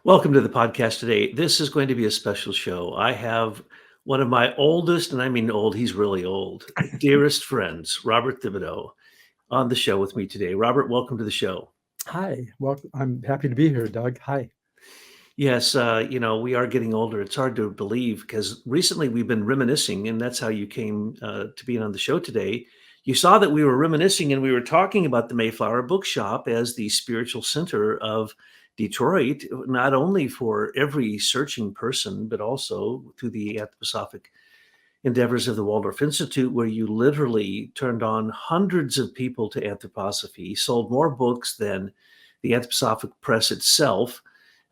Welcome to the podcast today. This is going to be a special show. I have one of my oldest, and I mean old, he's really old, dearest friends, Robert Thibodeau, on the show with me today. Robert, welcome to the show. Hi. Well, I'm happy to be here, Doug. Hi. Yes, we are getting older. It's hard to believe because recently we've been reminiscing, and that's how you came to being on the show today. You saw that we were reminiscing and we were talking about the Mayflower Bookshop as the spiritual center of Detroit, not only for every searching person, but also to the anthroposophic endeavors of the Waldorf Institute, where you literally turned on hundreds of people to anthroposophy, sold more books than the Anthroposophic Press itself,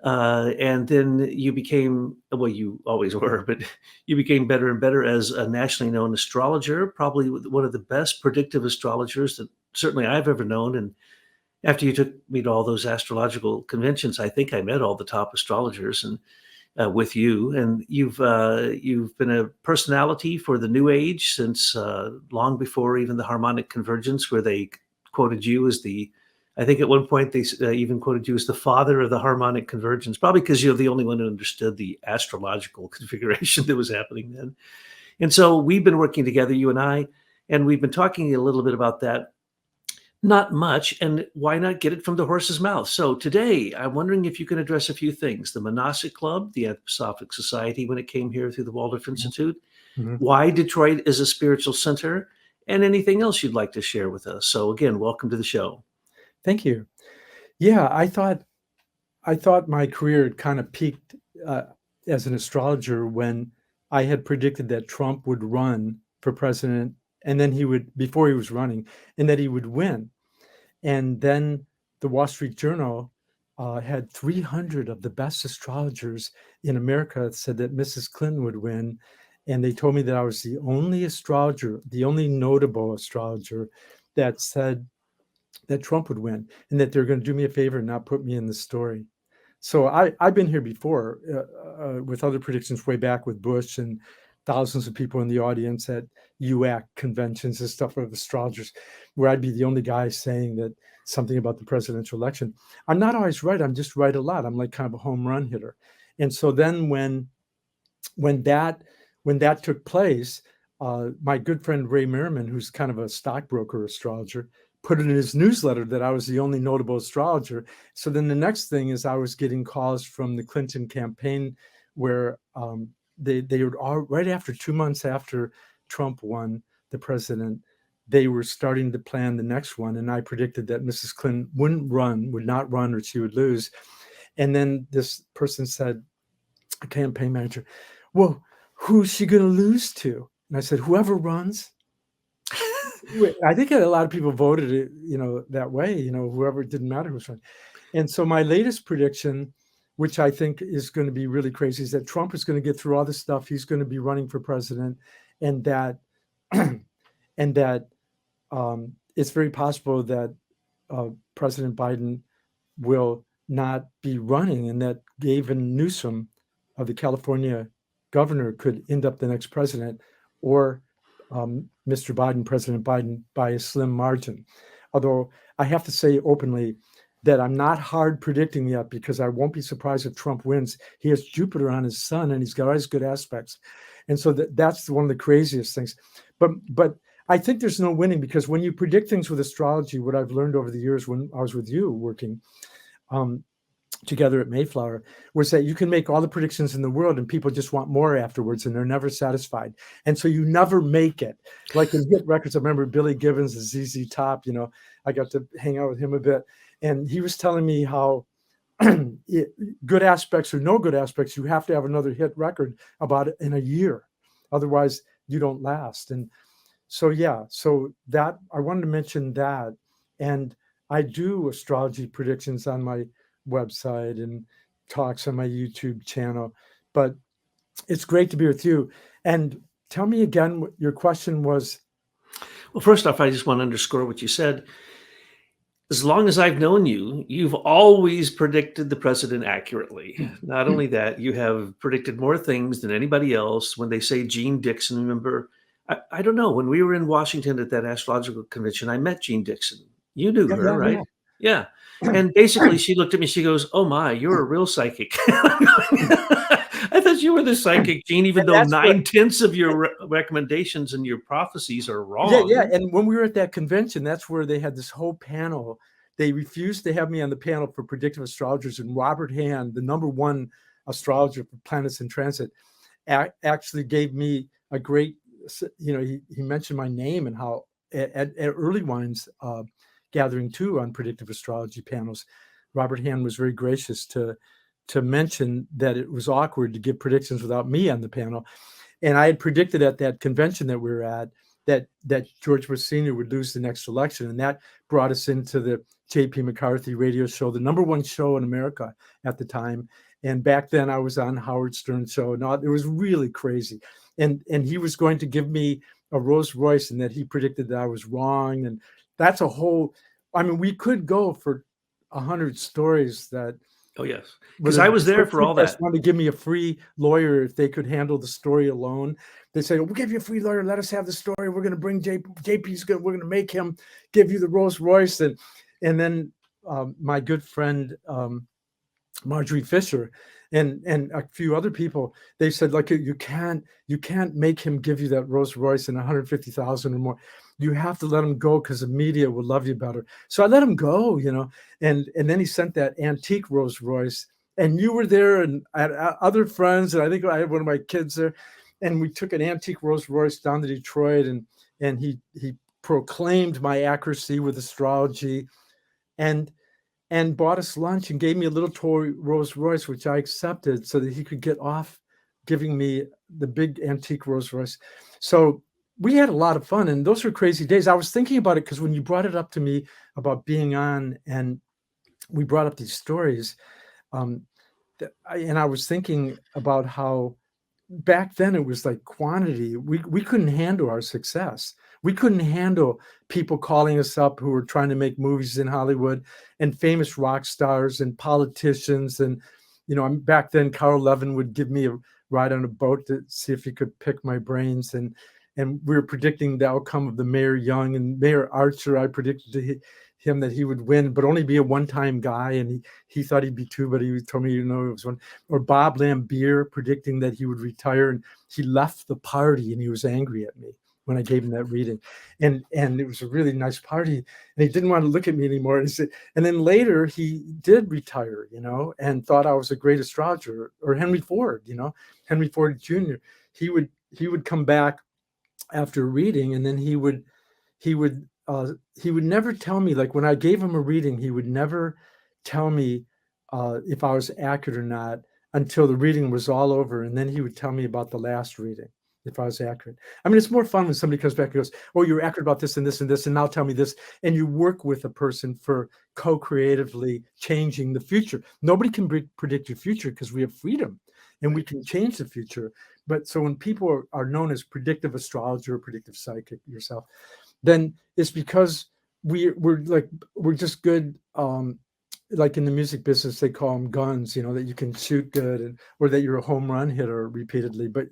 and then you became, well, you always were, but you became better and better as a nationally known astrologer, probably one of the best predictive astrologers that certainly I've ever known. And after you took me to all those astrological conventions, I think I met all the top astrologers and with you. And you've been a personality for the New Age since long before even the harmonic convergence, where they quoted you as the I think at one point they even quoted you as the father of the harmonic convergence, probably because you're the only one who understood the astrological configuration that was happening then. And so we've been working together, you and we've been talking a little bit about that. Not much, and why not get it from the horse's mouth? So today, I'm wondering if you can address a few things: the Monastic Club, the Anthroposophic Society when it came here through the Waldorf Institute, Mhm. why Detroit is a spiritual center, and anything else you'd like to share with us. So again, welcome to the show. Thank you. Yeah, I thought my career had kind of peaked uh, as an astrologer when I had predicted that Trump would run for president, and then he would, before he was running, and that he would win. And then the Wall Street Journal had 300 of the best astrologers in America said that Mrs. Clinton would win. And they told me that I was the only astrologer, the only notable astrologer that said that Trump would win and that they're going to do me a favor and not put me in the story. So I've been here before with other predictions way back with Bush and thousands of people in the audience at UAC conventions and stuff of astrologers, where I'd be the only guy saying that something about the presidential election. I'm not always right. I'm just right a lot. I'm like kind of a home run hitter. And so then when that when that took place, my good friend Ray Merriman, who's kind of a stockbroker astrologer, put it in his newsletter that I was the only notable astrologer. So then the next thing is I was getting calls from the Clinton campaign where they were all right after 2 months after Trump won the president, they were starting to plan the next one. And I predicted that Mrs. Clinton would not run, or she would lose. And then this person said, a campaign manager, well, who's she going to lose to? And I said, whoever runs. I think a lot of people voted it, that way, whoever, it didn't matter who's running. And so my latest prediction, which I think is going to be really crazy, is that Trump is going to get through all this stuff. He's going to be running for president, and that and that it's very possible that President Biden will not be running, and that Gavin Newsom, of the California governor, could end up the next president, or Mr. Biden, President Biden, by a slim margin. Although I have to say openly that I'm not hard predicting yet, because I won't be surprised if Trump wins. He has Jupiter on his sun, and he's got all these good aspects. And so that's one of the craziest things. But I think there's no winning, because when you predict things with astrology, what I've learned over the years when I was with you working um, together at Mayflower, was that you can make all the predictions in the world and people just want more afterwards, and they're never satisfied. And so you never make it. Like in hit records, I remember Billy Gibbons and ZZ Top, I got to hang out with him a bit. And he was telling me how good aspects or no good aspects, you have to have another hit record about it in a year. Otherwise, you don't last. And so, yeah, so that I wanted to mention that. And I do astrology predictions on my website and talks on my YouTube channel. But it's great to be with you. And tell me again what your question was. Well, first off, I just want to underscore what you said. As long as I've known you, you've always predicted the president accurately. Not only that, you have predicted more things than anybody else. When they say Gene Dixon, remember, I don't know, when we were in Washington at that astrological convention, I met Gene Dixon. You knew Yeah, her, yeah, right? yeah. Yeah. And basically, she looked at me, she goes, "Oh my, you're a real psychic." I thought you were the psychic, Gene, even And though that's what 9/10 of your recommendations and your prophecies are yeah, wrong. and when we were at that convention, that's where they had this whole panel. They refused to have me on the panel for predictive astrologers, and Robert Hand, the #1 astrologer for planets in transit, actually gave me a great, he mentioned my name and how at Early Wines gathering too on predictive astrology panels, Robert Hand was very gracious to mention that it was awkward to give predictions without me on the panel. And I had predicted at that convention that we were at that George Bush Sr. would lose the next election. And that brought us into the J.P. McCarthy radio show, the #1 show in America at the time. And back then I was on Howard Stern show. And it was really crazy. And he was going to give me a Rolls Royce, and that he predicted that I was wrong. And that's a whole, I mean, we could go for 100 stories that Oh, yes, where 'cause I was there the for all guys that. wanted to give me a free lawyer if they could handle the story alone. They say, "We'll give you a free lawyer. Let us have the story. We're going to bring JP's good. We're going to make him give you the Rolls Royce." And then my good friend Marjorie Fisher and a few other people, they said, like, you can't make him give you that Rolls Royce and 150,000 or more. You have to let him go because the media will love you better. So I let him go, and then he sent that antique Rolls Royce, and you were there, and I had other friends, and I think I had one of my kids there, and we took an antique Rolls Royce down to Detroit, and he proclaimed my accuracy with astrology, and bought us lunch and gave me a little toy Rolls Royce, which I accepted so that he could get off giving me the big antique Rolls Royce. So we had a lot of fun, and those were crazy days. I was thinking about it because when you brought it up to me about being on, and we brought up these stories, and I was thinking about how back then it was like quantity. We couldn't handle our success. We couldn't handle people calling us up who were trying to make movies in Hollywood, and famous rock stars and politicians. And back then Carl Levin would give me a ride on a boat to see if he could pick my brains, and we were predicting the outcome of the Mayor Young and Mayor Archer. I predicted to him that he would win, but only be a one-time guy, and he thought he'd be two, but he told me, it was one. Or Bob Lambier predicting that he would retire, and he left the party, and he was angry at me when I gave him that reading, and it was a really nice party, and he didn't want to look at me anymore. And he said, and then later he did retire, and thought I was a great astrologer. Or Henry Ford, Henry Ford Jr. He would come back after reading, and then he would never tell me, like when I gave him a reading, he would never tell me if I was accurate or not until the reading was all over. And then he would tell me about the last reading, if I was accurate. I mean, it's more fun when somebody comes back and goes, "Oh, you're accurate about this and this and this, and now tell me this." And you work with a person for co-creatively changing the future. Nobody can predict your future because we have freedom and we can change the future. But so when people are known as predictive astrologer or predictive psychic, yourself, then it's because we're just good. Like in the music business, they call them guns, that you can shoot good, or that you're a home run hitter repeatedly. But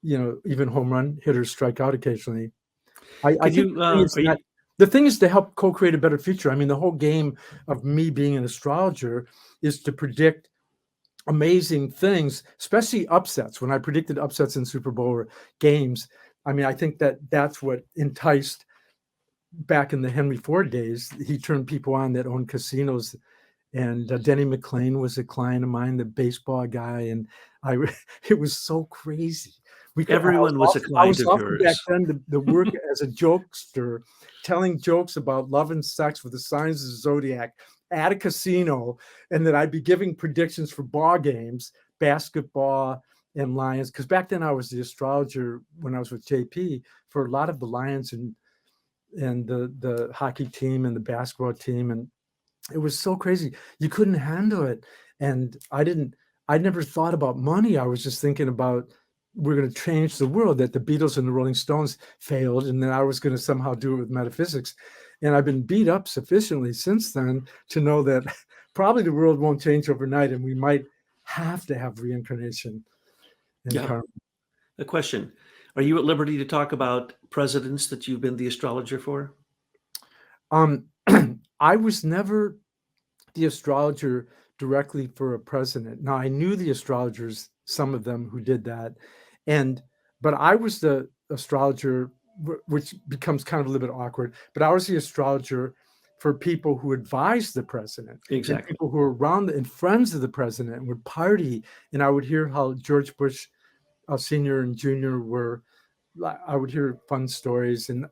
even home run hitters strike out occasionally. I Could think you, are you the thing is to help co-create a better future. I mean, the whole game of me being an astrologer is to predict amazing things, especially upsets. When I predicted upsets in Super Bowl or games, I mean, I think that's what enticed back in the Henry Ford days. He turned people on that owned casinos. And Denny McClain was a client of mine, the baseball guy, and it was so crazy. everyone was a I client was of often back yours. then the work as a jokester, telling jokes about love and sex with the signs of the zodiac at a casino, and that I'd be giving predictions for ball games, basketball and Lions. Because back then I was the astrologer when I was with JP for a lot of the Lions and the hockey team and the basketball team, and it was so crazy. You couldn't handle it. And I never thought about money. I was just thinking about we're going to change the world, that the Beatles and the Rolling Stones failed, and then I was going to somehow do it with metaphysics. And I've been beat up sufficiently since then to know that probably the world won't change overnight, and we might have to have reincarnation and Yeah. karma. A question. Are you at liberty to talk about presidents that you've been the astrologer for? I was never the astrologer directly for a president. Now I knew the astrologers, some of them who did that, and but I was the astrologer, which becomes kind of a little bit awkward. But I was the astrologer for people who advised the president and Exactly. people who were around and friends of the president and would party. And I would hear how George Bush, Senior and Junior, were. I would hear fun stories and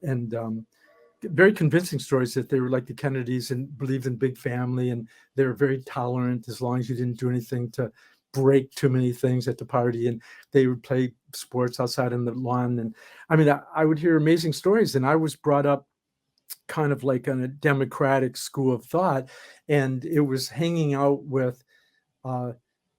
very convincing stories that they were like the Kennedys and believed in big family, and they were very tolerant as long as you didn't do anything to break too many things at the party, and they would play sports outside on the lawn. And I mean, I would hear amazing stories, and I was brought up kind of like on a democratic school of thought, and it was hanging out with uh,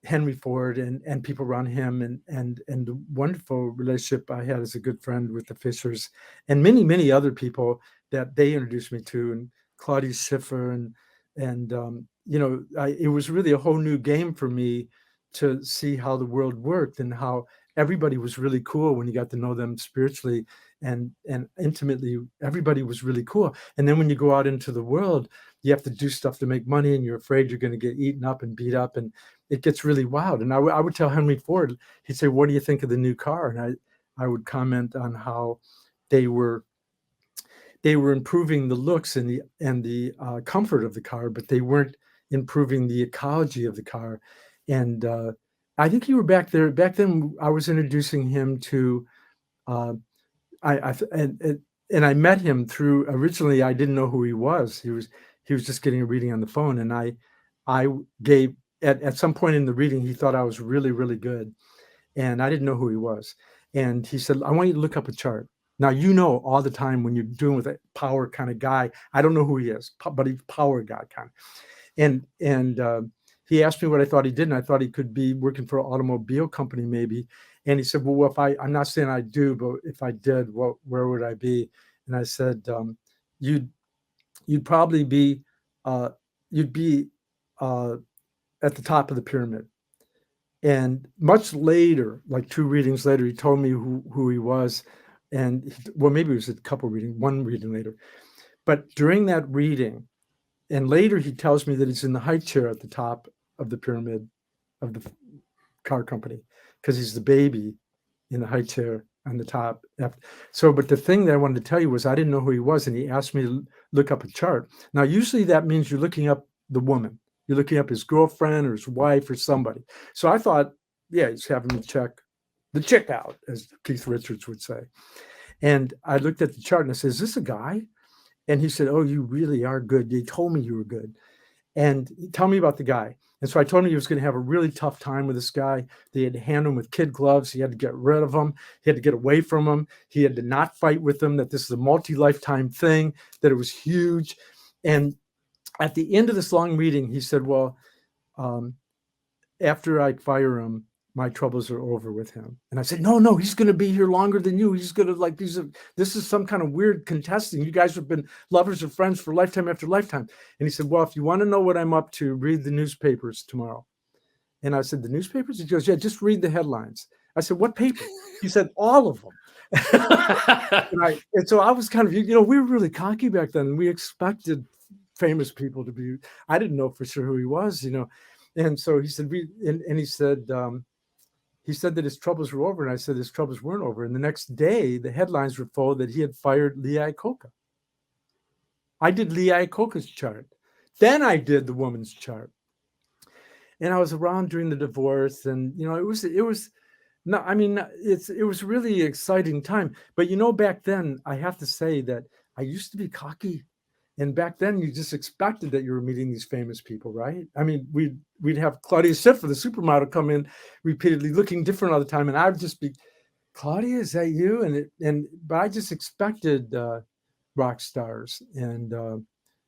Henry Ford and people around him, and the wonderful relationship I had as a good friend with the Fishers and many other people that they introduced me to, and Claudius Schiffer, and it was really a whole new game for me to see how the world worked and how everybody was really cool when you got to know them spiritually and intimately. Everybody was really cool. And then when you go out into the world, you have to do stuff to make money, and you're afraid you're going to get eaten up and beat up, and it gets really wild. And I would tell Henry Ford, he'd say, "What do you think of the new car?" And I would comment on how they were improving the looks and the comfort of the car, but they weren't improving the ecology of the car. And I think you were back there. Back then, I was introducing him to. Uh, I and I met him through. Originally, I didn't know who he was. He was just getting a reading on the phone, and I gave at some point in the reading, he thought I was really really good, and I didn't know who he was. And he said, "I want you to look up a chart." Now, all the time when you're doing with a power kind of guy, I don't know who he is, but he's power guy kind of. And he asked me what I thought he did, and I thought he could be working for an automobile company maybe. And he said, "Well, if I'm not saying I do, but if I did, where would I be?" And I said, "You'd probably be uh, you'd be at the top of the pyramid." And much later, like 2 readings later, he told me who he was, and well, maybe it was a couple reading, 1 reading later. But during that reading, and later he tells me that he's in the high chair at the top of the pyramid of the car company because he's the baby in the high chair on the top. So, but the thing that I wanted to tell you was I didn't know who he was, and he asked me to look up a chart. Now, usually that means you're looking up the woman. You're looking up his girlfriend or his wife or somebody. So I thought, yeah, he's having me check the chick out, as Keith Richards would say. And I looked at the chart and I said, "Is this a guy?" And he said, "Oh, you really are good. They told me you were good." And tell me about the guy. And so I told him he was going to have a really tough time with this guy. They had to handle him with kid gloves. He had to get rid of him. He had to get away from him. He had to not fight with him, that this is a multi-lifetime thing, that it was huge. And at the end of this long reading, he said, "Well, after I fire him, my troubles are over with him." And I said, "No, he's going to be here longer than you. He's going to this is some kind of weird contesting. You guys have been lovers or friends for lifetime after lifetime." And he said, "Well, if you want to know what I'm up to, read the newspapers tomorrow." And I said, "The newspapers?" He goes, "Yeah, just read the headlines." I said, "What paper?" He said, "All of them." And so I was kind of, we were really cocky back then. We expected famous people to be, I didn't know for sure who he was, And so he said, and he said that his troubles were over. And I said, his troubles weren't over. And the next day, the headlines were full that he had fired Lee Iacocca. I did Lee Iacocca's chart. Then I did the woman's chart. And I was around during the divorce, and it was no, I mean, it was really exciting time. But back then, I have to say that I used to be cocky, and back then you just expected that you were meeting these famous people, right? I mean, we'd have Claudia Schiffer, the supermodel, come in repeatedly, looking different all the time, and I would just be, "Claudia, is that you?" But I just expected rock stars and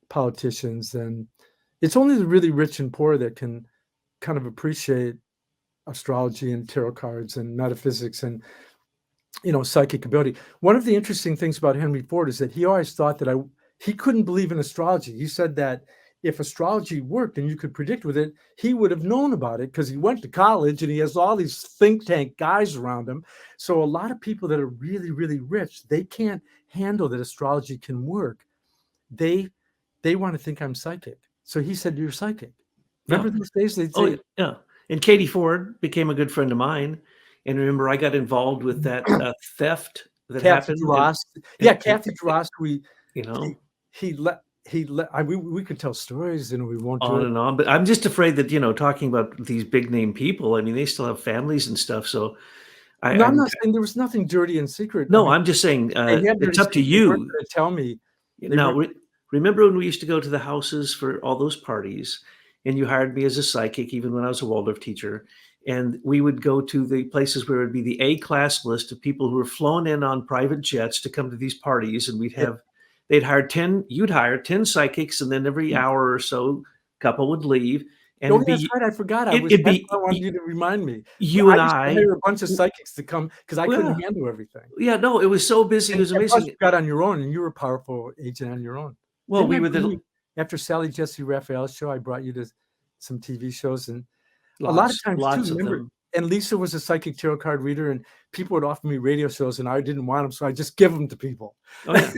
politicians, and it's only the really rich and poor that can kind of appreciate astrology and tarot cards and metaphysics and psychic ability. One of the interesting things about Henry Ford is that he always thought that he couldn't believe in astrology. He said that if astrology worked and you could predict with it, he would have known about it because he went to college and he has all these think tank guys around him. So a lot of people that are really, really rich, they can't handle that astrology can work. They want to think I'm psychic. So he said, "You're psychic." Yeah. Remember those days? They'd Oh, say, yeah. And Katie Ford became a good friend of mine. And remember, I got involved with that theft that Kathy happened, Drost. and, Yeah, Kathy Drost, you he know, he let I we could tell stories, we won't do on it. and on. But I'm just afraid that, talking about these big name people, I mean, they still have families and stuff. So No, I'm I'm not saying there was nothing dirty and secret. I no, mean, I'm just saying they had it's dirty up to secret. They weren't you. gonna tell me. They Now, weren't remember when we used to go to the houses for all those parties, and you hired me as a psychic, even when I was a Waldorf teacher, and we would go to the places where it would be the A class list of people who were flown in on private jets to come to these parties, and yeah. they'd hire 10, you'd hire 10 psychics, and then every hour or so, a couple would leave, and Oh, yeah, that's right, I forgot. it'd That's what I be wanted you to remind me. you I and used to I. hire a bunch of psychics to come because I Well, couldn't handle everything. yeah, no, it was so busy, it was And plus amazing. you got on your own, and you were a powerful agent on your own. Well, Didn't we I were bring the you after Sally Jesse Raphael's show, I brought you to some TV shows, and a lot of lots, times too, lots of remember, them. and Lisa was a psychic tarot card reader, and people would offer me radio shows, and I didn't want them, so I just give them to people. Oh, yeah,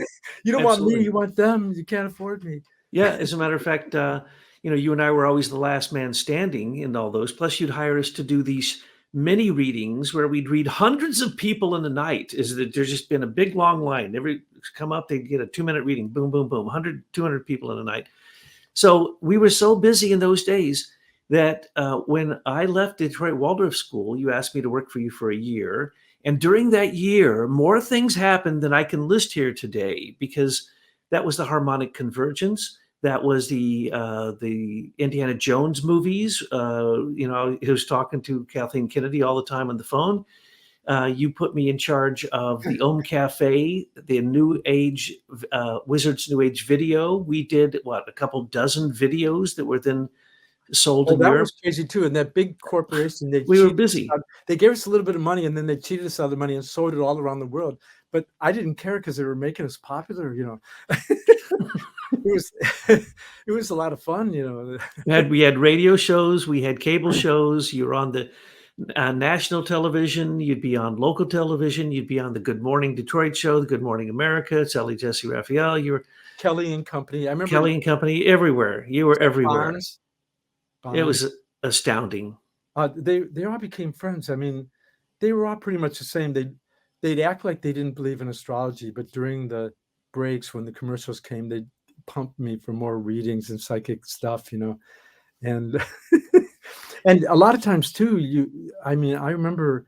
You don't want me, absolutely. you want them, you can't afford me. Yeah, as a matter of fact, you and I were always the last man standing in all those. Plus, you'd hire us to do these mini readings where we'd read hundreds of people in the night. Is that there's just been a big long line. Every come up, they'd get a 2-minute reading. Boom, boom, boom. 100, 200 people in the night. So we were so busy in those days that when I left Detroit Waldorf School, you asked me to work for you for a year. And during that year, more things happened than I can list here today because that was the harmonic convergence. That was the Indiana Jones movies. He was talking to Kathleen Kennedy all the time on the phone. You put me in charge of the Om Cafe, the New Age Wizards New Age video. We did a couple dozen videos that were then sold Oh, in that Europe. was crazy too, and that big corporation, We were busy. they gave us a little bit of money, and then they cheated us out of the money and sold it all around the world, but I didn't care because they were making us popular, It was it was a lot of fun, We had radio shows, we had cable shows. You were on the national television. You'd be on local television. You'd be on the Good Morning Detroit show, the Good Morning America, Sally Jesse Raphael. You were Kelly and Company. I remember Kelly and Company everywhere. You were everywhere. Bonds. It Bonds. was astounding. They all became friends. I mean, they were all pretty much the same. They'd act like they didn't believe in astrology, but during the breaks when the commercials came, they'd pump me for more readings and psychic stuff, and and a lot of times too, I mean, I remember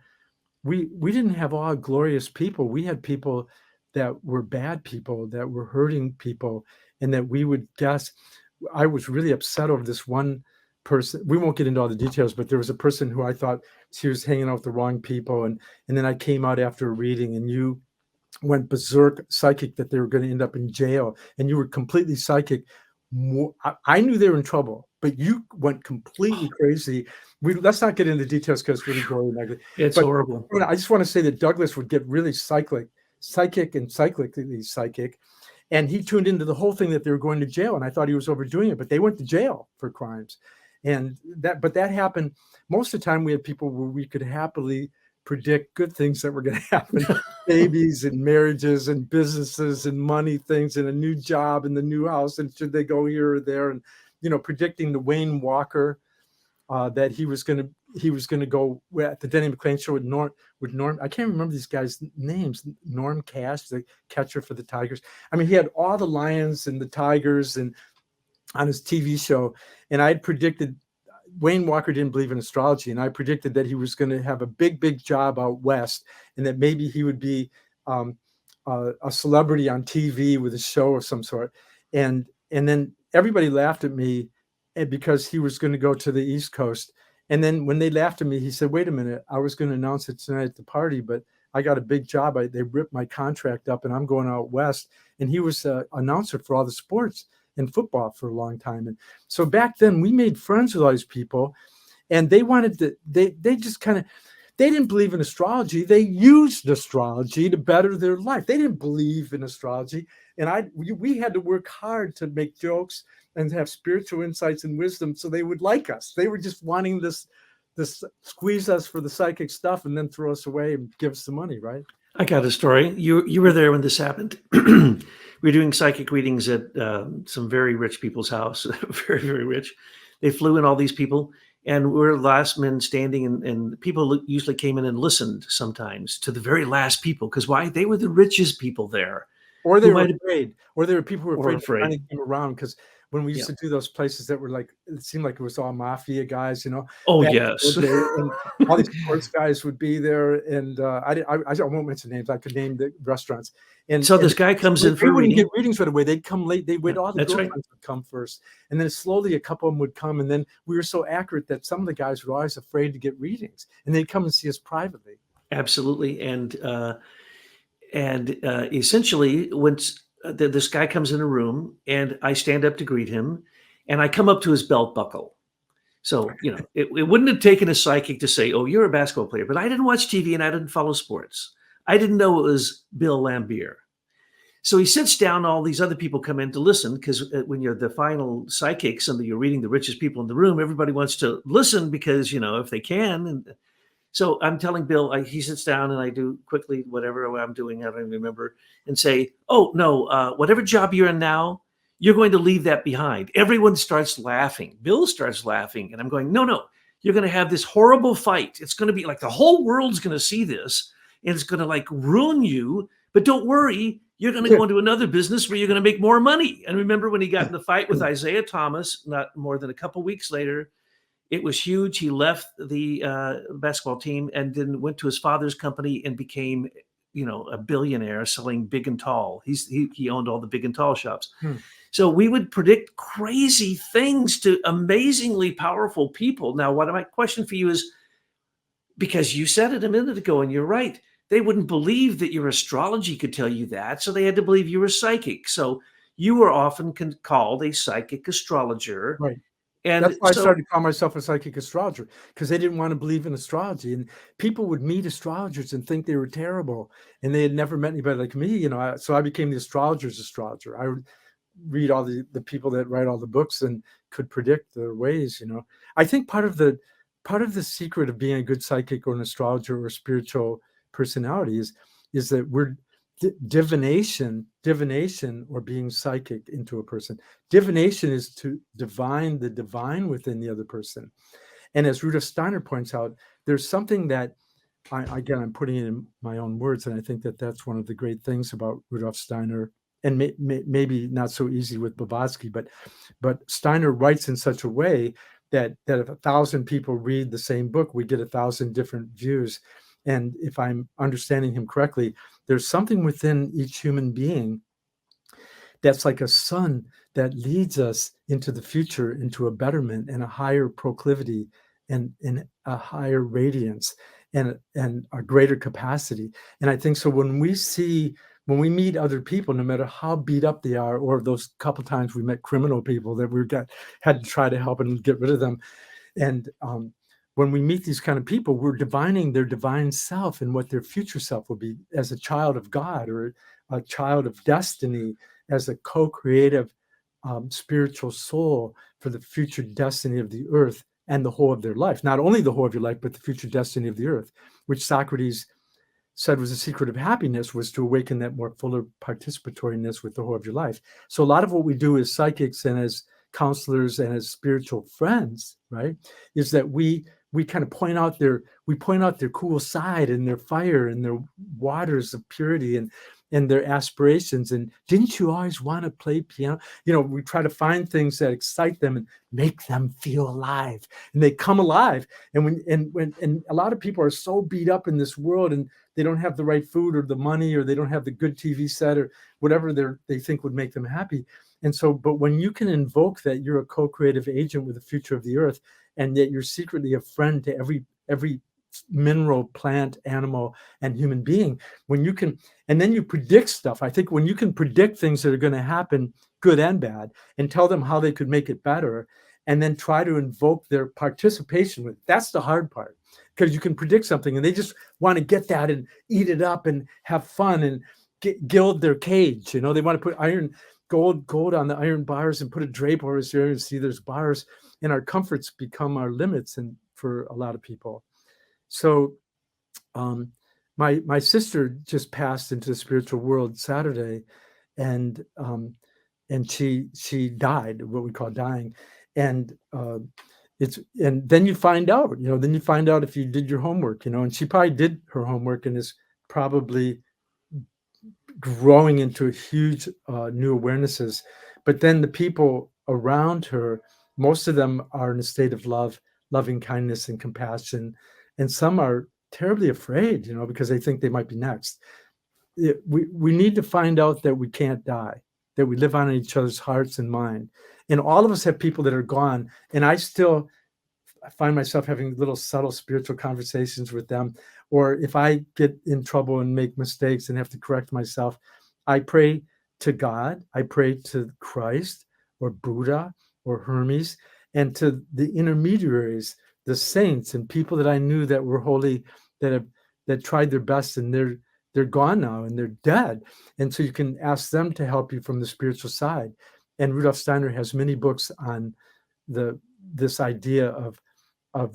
we didn't have all glorious people. We had people that were bad people that were hurting people, and that we would guess. I was really upset over this one person. We won't get into all the details, but there was a person who I thought she was hanging out with the wrong people, and then I came out after a reading, and you went berserk psychic that they were going to end up in jail, and you were completely psychic. I knew they were in trouble, but you went completely crazy. Let's not get into details because it's really gory and ugly. It's But horrible. I just want to say that Douglas would get really psychic and cyclically psychic, and he tuned into the whole thing that they were going to jail, and I thought he was overdoing it, but they went to jail for crimes, but that happened most of the time. We had people where we could happily predict good things that were going to happen, babies and marriages and businesses and money things and a new job and the new house and should they go here or there, and predicting the Wayne Walker that he was going to go at the Denny McClain show with Norm. I can't remember these guys' names. Norm Cash, the catcher for the Tigers. I mean, he had all the Lions and the Tigers and on his TV show, and I had predicted. Wayne Walker didn't believe in astrology, and I predicted that he was going to have a big job out west, and that maybe he would be a celebrity on TV with a show of some sort. And then everybody laughed at me because he was going to go to the East Coast. And then when they laughed at me, he said, "Wait a minute, I was going to announce it tonight at the party, but I got a big job. They ripped my contract up, and I'm going out west." And he was an announcer for all the sports and football for a long time. And so back then we made friends with all these people, and they wanted to, they just kind of, they didn't believe in astrology. They used astrology to better their life. They didn't believe in astrology. And we had to work hard to make jokes and have spiritual insights and wisdom so they would like us. They were just wanting this squeeze us for the psychic stuff and then throw us away and give us the money, right? I got a story. You were there when this happened. We were doing psychic readings at some very rich people's house, very very rich. They flew in all these people, and we're the last men standing, and people usually came in and listened sometimes to the very last people because why? They were the richest people there, Or who they were might have afraid, or there were people who were or afraid to afraid. kinda came around because when we Yeah. used to do those places that were like it seemed like it was all mafia guys, Oh back in yes. the day, and all these sports guys would be there, and, I won't mention names, I could name the restaurants, So and this guy so comes in they for a wouldn't get reading. readings right away, they'd come late, they'd Yeah, wait, all the that's right. girlfriends would come first, and then slowly a couple of them would come, and then we were so accurate that some of the guys were always afraid to get readings, and they'd come and see us privately. Absolutely, and essentially, once this guy comes in a room, and I stand up to greet him, and I come up to his belt buckle. So it wouldn't have taken a psychic to say, "Oh, you're a basketball player," but I didn't watch TV and I didn't follow sports. I didn't know it was Bill Lambier. So he sits down. All these other people come in to listen because when you're the final psychics and you're reading the richest people in the room, everybody wants to listen because if they can. And so I'm telling Bill, he sits down and I do quickly whatever I'm doing, I don't even remember, and say, "Oh, no, whatever job you're in now, you're going to leave that behind." Everyone starts laughing. Bill starts laughing. And I'm going, "No, no, you're going to have this horrible fight. It's going to be like the whole world's going to see this and it's going to like ruin you. But don't worry, you're going to Yeah. go into another business where you're going to make more money." And remember when he got in the fight with Isaiah Thomas, not more than a couple weeks later, it was huge. He left the basketball team and then went to his father's company and became, a billionaire selling big and tall. He owned all the big and tall shops. Hmm. So we would predict crazy things to amazingly powerful people. Now, what my question for you is, because you said it a minute ago, and you're right, they wouldn't believe that your astrology could tell you that, so they had to believe you were psychic. So you were often called a psychic astrologer, Right. That's and why I so started calling myself a psychic astrologer because they didn't wanna believe in astrology, and people would meet astrologers and think they were terrible, and they had never met anybody like me, so I became the astrologer's astrologer. I would read all the people that write all the books and could predict their ways. I think part of the secret of being a good psychic or an astrologer or a spiritual personality is that we're divination or being psychic into a person. Divination is to divine the divine within the other person. And as Rudolf Steiner points out, there's something that again, I'm putting it in my own words, and I think that that's one of the great things about Rudolf Steiner, and maybe not so easy with Blavatsky, but Steiner writes in such a way that if 1,000 people read the same book, we get 1,000 different views. And if I'm understanding him correctly, there's something within each human being that's like a sun that leads us into the future, into a betterment and a higher proclivity and a higher radiance and a greater capacity. And I think so when we meet other people, no matter how beat up they are, or those couple times we met criminal people that had to try to help and get rid of them, and when we meet these kind of people, we're divining their divine self and what their future self will be as a child of God or a child of destiny, as a co-creative spiritual soul for the future destiny of the earth and the whole of their life. Not only the whole of your life, but the future destiny of the earth, which Socrates said was the secret of happiness, was to awaken that more fuller participatoriness with the whole of your life. So a lot of what we do as psychics and as counselors and as spiritual friends, right, is that we kind of point out their cool side and their fire and their waters of purity and their aspirations. And didn't you always want to play piano? We try to find things that excite them and make them feel alive, and they come alive. And a lot of people are so beat up in this world, and they don't have the right food or the money, or they don't have the good TV set or whatever they think would make them happy. And so, but when you can invoke that you're a co-creative agent with the future of the earth, and that you're secretly a friend to every mineral, plant, animal, and human being, when you can, and then you predict stuff. I think when you can predict things that are going to happen, good and bad, and tell them how they could make it better, and then try to invoke their participation with, that's the hard part, because you can predict something and they just want to get that and eat it up and have fun and gild their cage. They want to put gold on the iron bars and put a drape over his ear and see there's bars, and our comforts become our limits and for a lot of people. So my sister just passed into the spiritual world Saturday, and she died, what we call dying, and and then you find out, then you find out if you did your homework, and she probably did her homework and is probably growing into huge new awarenesses. But then the people around her, most of them are in a state of love, loving kindness and compassion, and some are terribly afraid, because they think they might be next. We need to find out that we can't die, that we live on in each other's hearts and mind. And all of us have people that are gone, and I still find myself having little subtle spiritual conversations with them. Or if I get in trouble and make mistakes and have to correct myself, I pray to God, I pray to Christ or Buddha or Hermes, and to the intermediaries, the saints and people that I knew that were holy, that tried their best, and they're gone now and they're dead. And so you can ask them to help you from the spiritual side. And Rudolf Steiner has many books on this idea of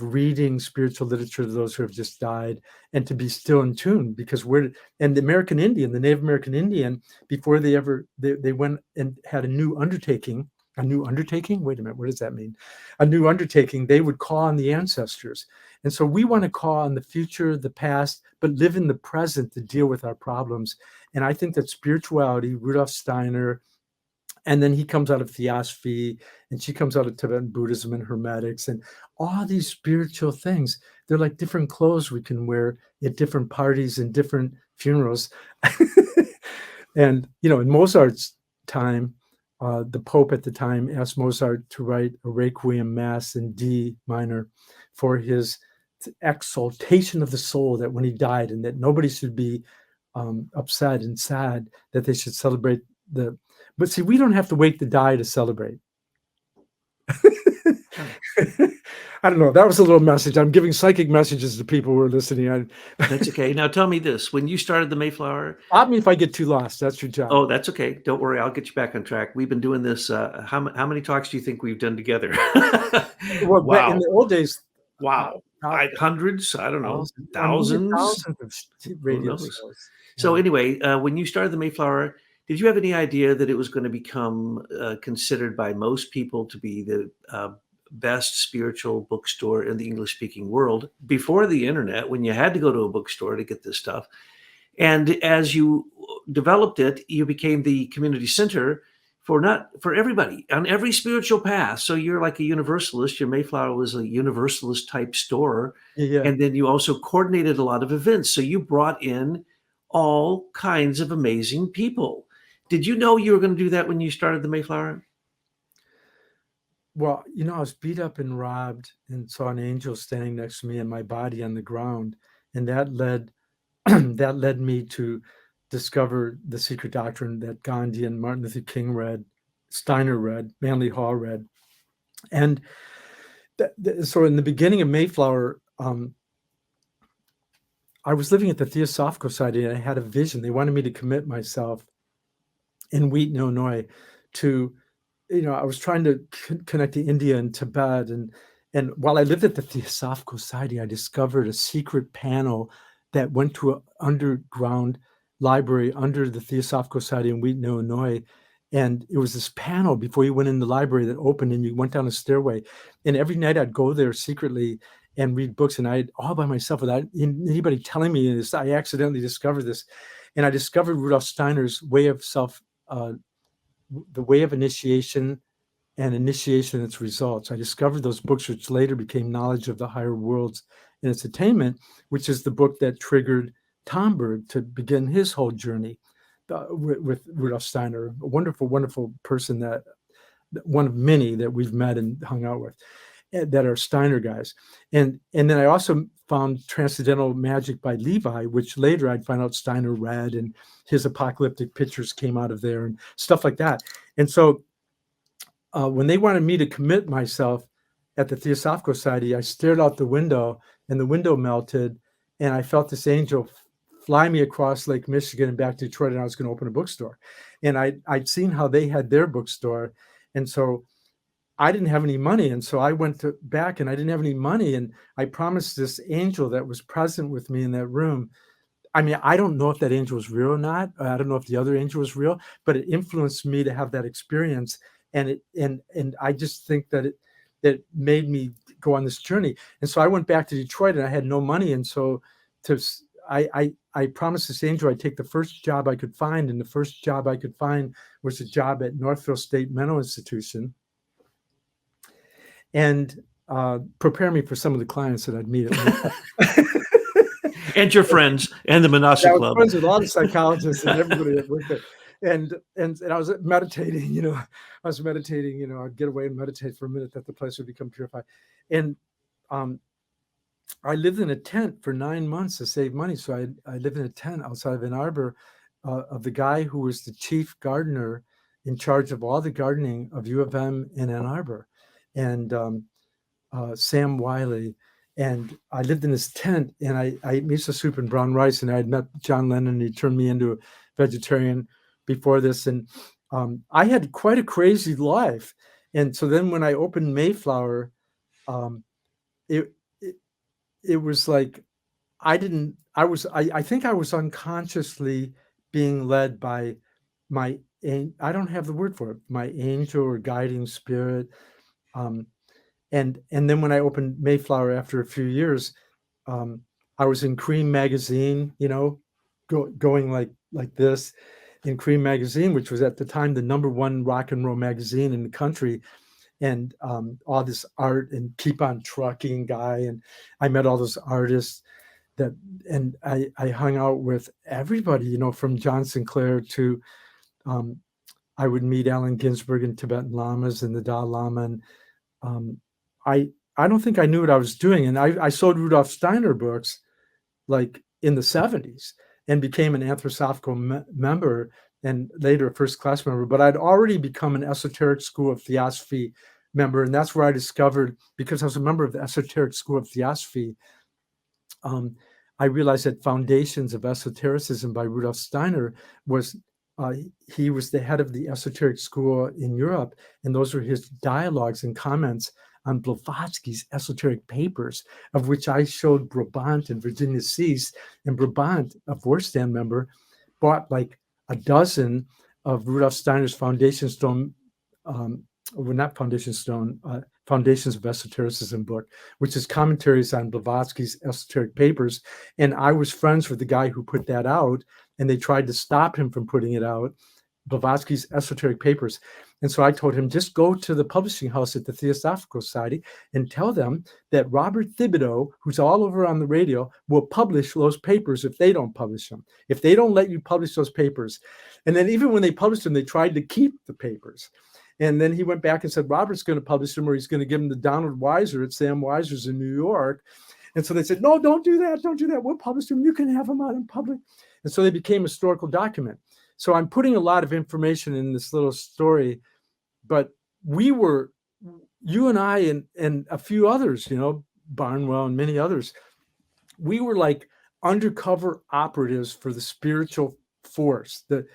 reading spiritual literature to those who have just died, and to be still in tune, because and the American Indian, the Native American Indian, before they went and had a new undertaking. Wait a minute, what does that mean? A new undertaking, they would call on the ancestors. And so we want to call on the future, the past, but live in the present to deal with our problems. And I think that spirituality, Rudolf Steiner, and then he comes out of Theosophy, and she comes out of Tibetan Buddhism and Hermetics, and all these spiritual things. They're like different clothes we can wear at different parties and different funerals. And, in Mozart's time, the Pope at the time asked Mozart to write a Requiem Mass in D minor for his exaltation of the soul, that when he died, and that nobody should be upset and sad, that they should celebrate but see, we don't have to wait to die to celebrate. I don't know. That was a little message. I'm giving psychic messages to people who are listening. That's okay. Now tell me this: when you started the Mayflower, Stop me if I get too lost. That's your job. oh, that's okay. Don't worry. I'll get you back on track. We've been doing this. How many talks do you think we've done together? Well, Wow. in the old days, Wow. Hundreds? I don't know. thousands Thousands? of radio knows? shows. So anyway, when you started the Mayflower, did you have any idea that it was going to become considered by most people to be the best spiritual bookstore in the English-speaking world before the internet, when you had to go to a bookstore to get this stuff? And as you developed it, you became the community center for everybody on every spiritual path. So you're like a universalist. Your Mayflower was a universalist type store. Yeah. And then you also coordinated a lot of events. So you brought in all kinds of amazing people. Did you know you were going to do that when you started the Mayflower? Well, I was beat up and robbed, and saw an angel standing next to me and my body on the ground. And that led that led me to discover the secret doctrine that Gandhi and Martin Luther King read, Steiner read, Manly Hall read. And so in the beginning of Mayflower, I was living at the Theosophical Society, and I had a vision. They wanted me to commit myself in Wheaton, Illinois, to, I was trying to connect to India and Tibet. And while I lived at the Theosophical Society, I discovered a secret panel that went to an underground library under the Theosophical Society in Wheaton, Illinois. And it was this panel before you went in the library that opened, and you went down a stairway. And every night I'd go there secretly and read books, and I, all by myself, without anybody telling me this, I accidentally discovered this. And I discovered Rudolf Steiner's way of the way of initiation, and initiation and its results. I discovered those books, which later became Knowledge of the Higher Worlds and Its Attainment, which is the book that triggered Tomberg to begin his whole journey with Rudolf Steiner, a wonderful, wonderful person, that one of many that we've met and hung out with, that are Steiner guys. And then I also found Transcendental Magic by Levi, which later I'd find out Steiner read, and his apocalyptic pictures came out of there and stuff like that. And so when they wanted me to commit myself at the Theosophical Society, I stared out the window, and the window melted, and I felt this angel fly me across Lake Michigan and back to Detroit, and I was going to open a bookstore. And I'd seen how they had their bookstore, and so I didn't have any money. And so I went back, and I didn't have any money. And I promised this angel that was present with me in that room, I mean, I don't know if that angel was real or not. I don't know if the other angel was real, but it influenced me to have that experience. And I just think that that made me go on this journey. And so I went back to Detroit and I had no money. And so I promised this angel I'd take the first job I could find. And the first job I could find was a job at Northville State Mental Institution. And prepare me for some of the clients that I'd meet at And your friends and the Manassa I was Club. friends with all the psychologists and everybody that worked there. And I was meditating, I'd get away and meditate for a minute that the place would become purified. And I lived in a tent for 9 months to save money. So I lived in a tent outside of Ann Arbor of the guy who was the chief gardener in charge of all the gardening of U of M in Ann Arbor, and Sam Wiley. And I lived in this tent, and I ate miso soup and brown rice, and I had met John Lennon, and he turned me into a vegetarian before this. And I had quite a crazy life. And so then when I opened Mayflower, it was like I think I was unconsciously being led by my, I don't have the word for it, my angel or guiding spirit. And then when I opened Mayflower after a few years, I was in Cream magazine, going like this in Cream magazine, which was at the time the #1 rock and roll magazine in the country, and all this art and Keep on Trucking guy, and I met all those artists and I hung out with everybody, from John Sinclair to I would meet Allen Ginsberg and Tibetan Lamas and the Dalai Lama, and I don't think I knew what I was doing. And I sold Rudolf Steiner books like in the 70s and became an anthroposophical member and later a first class member. But I'd already become an Esoteric School of Theosophy member. And that's where I discovered, because I was a member of the Esoteric School of Theosophy, I realized that Foundations of Esotericism by Rudolf Steiner was, he was the head of the Esoteric School in Europe. And those were his dialogues and comments on Blavatsky's esoteric papers, of which I showed Brabant and Virginia Cease. And Brabant, a Vorstand member, bought like a dozen of Rudolf Steiner's Foundations of Esotericism book, which is commentaries on Blavatsky's esoteric papers. And I was friends with the guy who put that out, and they tried to stop him from putting it out, Blavatsky's esoteric papers. And so I told him, just go to the publishing house at the Theosophical Society and tell them that Robert Thibodeau, who's all over on the radio, will publish those papers if they don't publish them, if they don't let you publish those papers. And then even when they published them, they tried to keep the papers. And then he went back and said, Robert's going to publish them, or he's going to give them to Donald Weiser at Sam Weiser's in New York. And so they said, no, don't do that. Don't do that. We'll publish them. You can have them out in public. And so they became a historical document. So I'm putting a lot of information in this little story, but you and I and a few others, Barnwell and many others, we were like undercover operatives for the spiritual force, the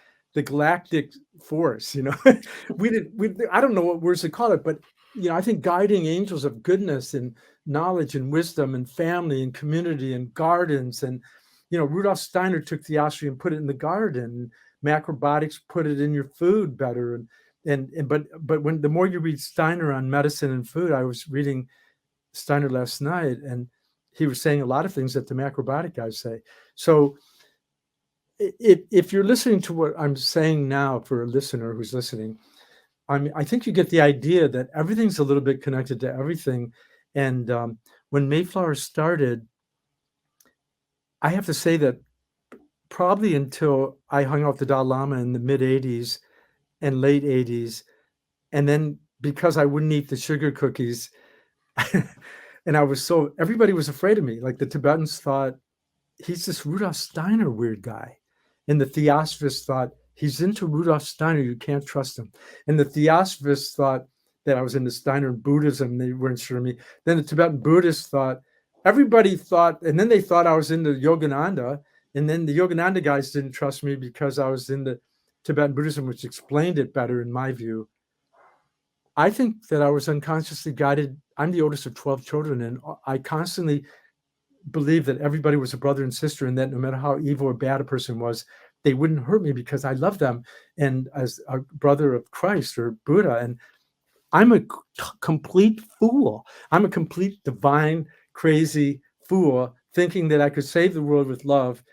galactic force, I don't know what words to call it, but, I think guiding angels of goodness and knowledge and wisdom and family and community and gardens. And, Rudolf Steiner took theosophy and put it in the garden. Macrobiotics put it in your food better. But when the more you read Steiner on medicine and food, I was reading Steiner last night, and he was saying a lot of things that the macrobiotic guys say. So if you're listening to what I'm saying now, for a listener who's listening, I think you get the idea that everything's a little bit connected to everything. And when Mayflower started, I have to say that probably until I hung out with the Dalai Lama in the mid 80s and late 80s, and then because I wouldn't eat the sugar cookies, and everybody was afraid of me. Like the Tibetans thought, he's this Rudolf Steiner weird guy. And the Theosophists thought, he's into Rudolf Steiner, you can't trust him. And the Theosophists thought that I was into Steiner and Buddhism, they weren't sure of me. Then the Tibetan Buddhists thought, everybody thought, and then they thought I was into Yogananda. And then the Yogananda guys didn't trust me because I was into Tibetan Buddhism, which explained it better in my view. I think that I was unconsciously guided. I'm the oldest of 12 children, and I constantly believed that everybody was a brother and sister, and that no matter how evil or bad a person was, they wouldn't hurt me because I love them and as a brother of Christ or Buddha. And I'm a complete fool. I'm a complete divine, crazy fool thinking that I could save the world with love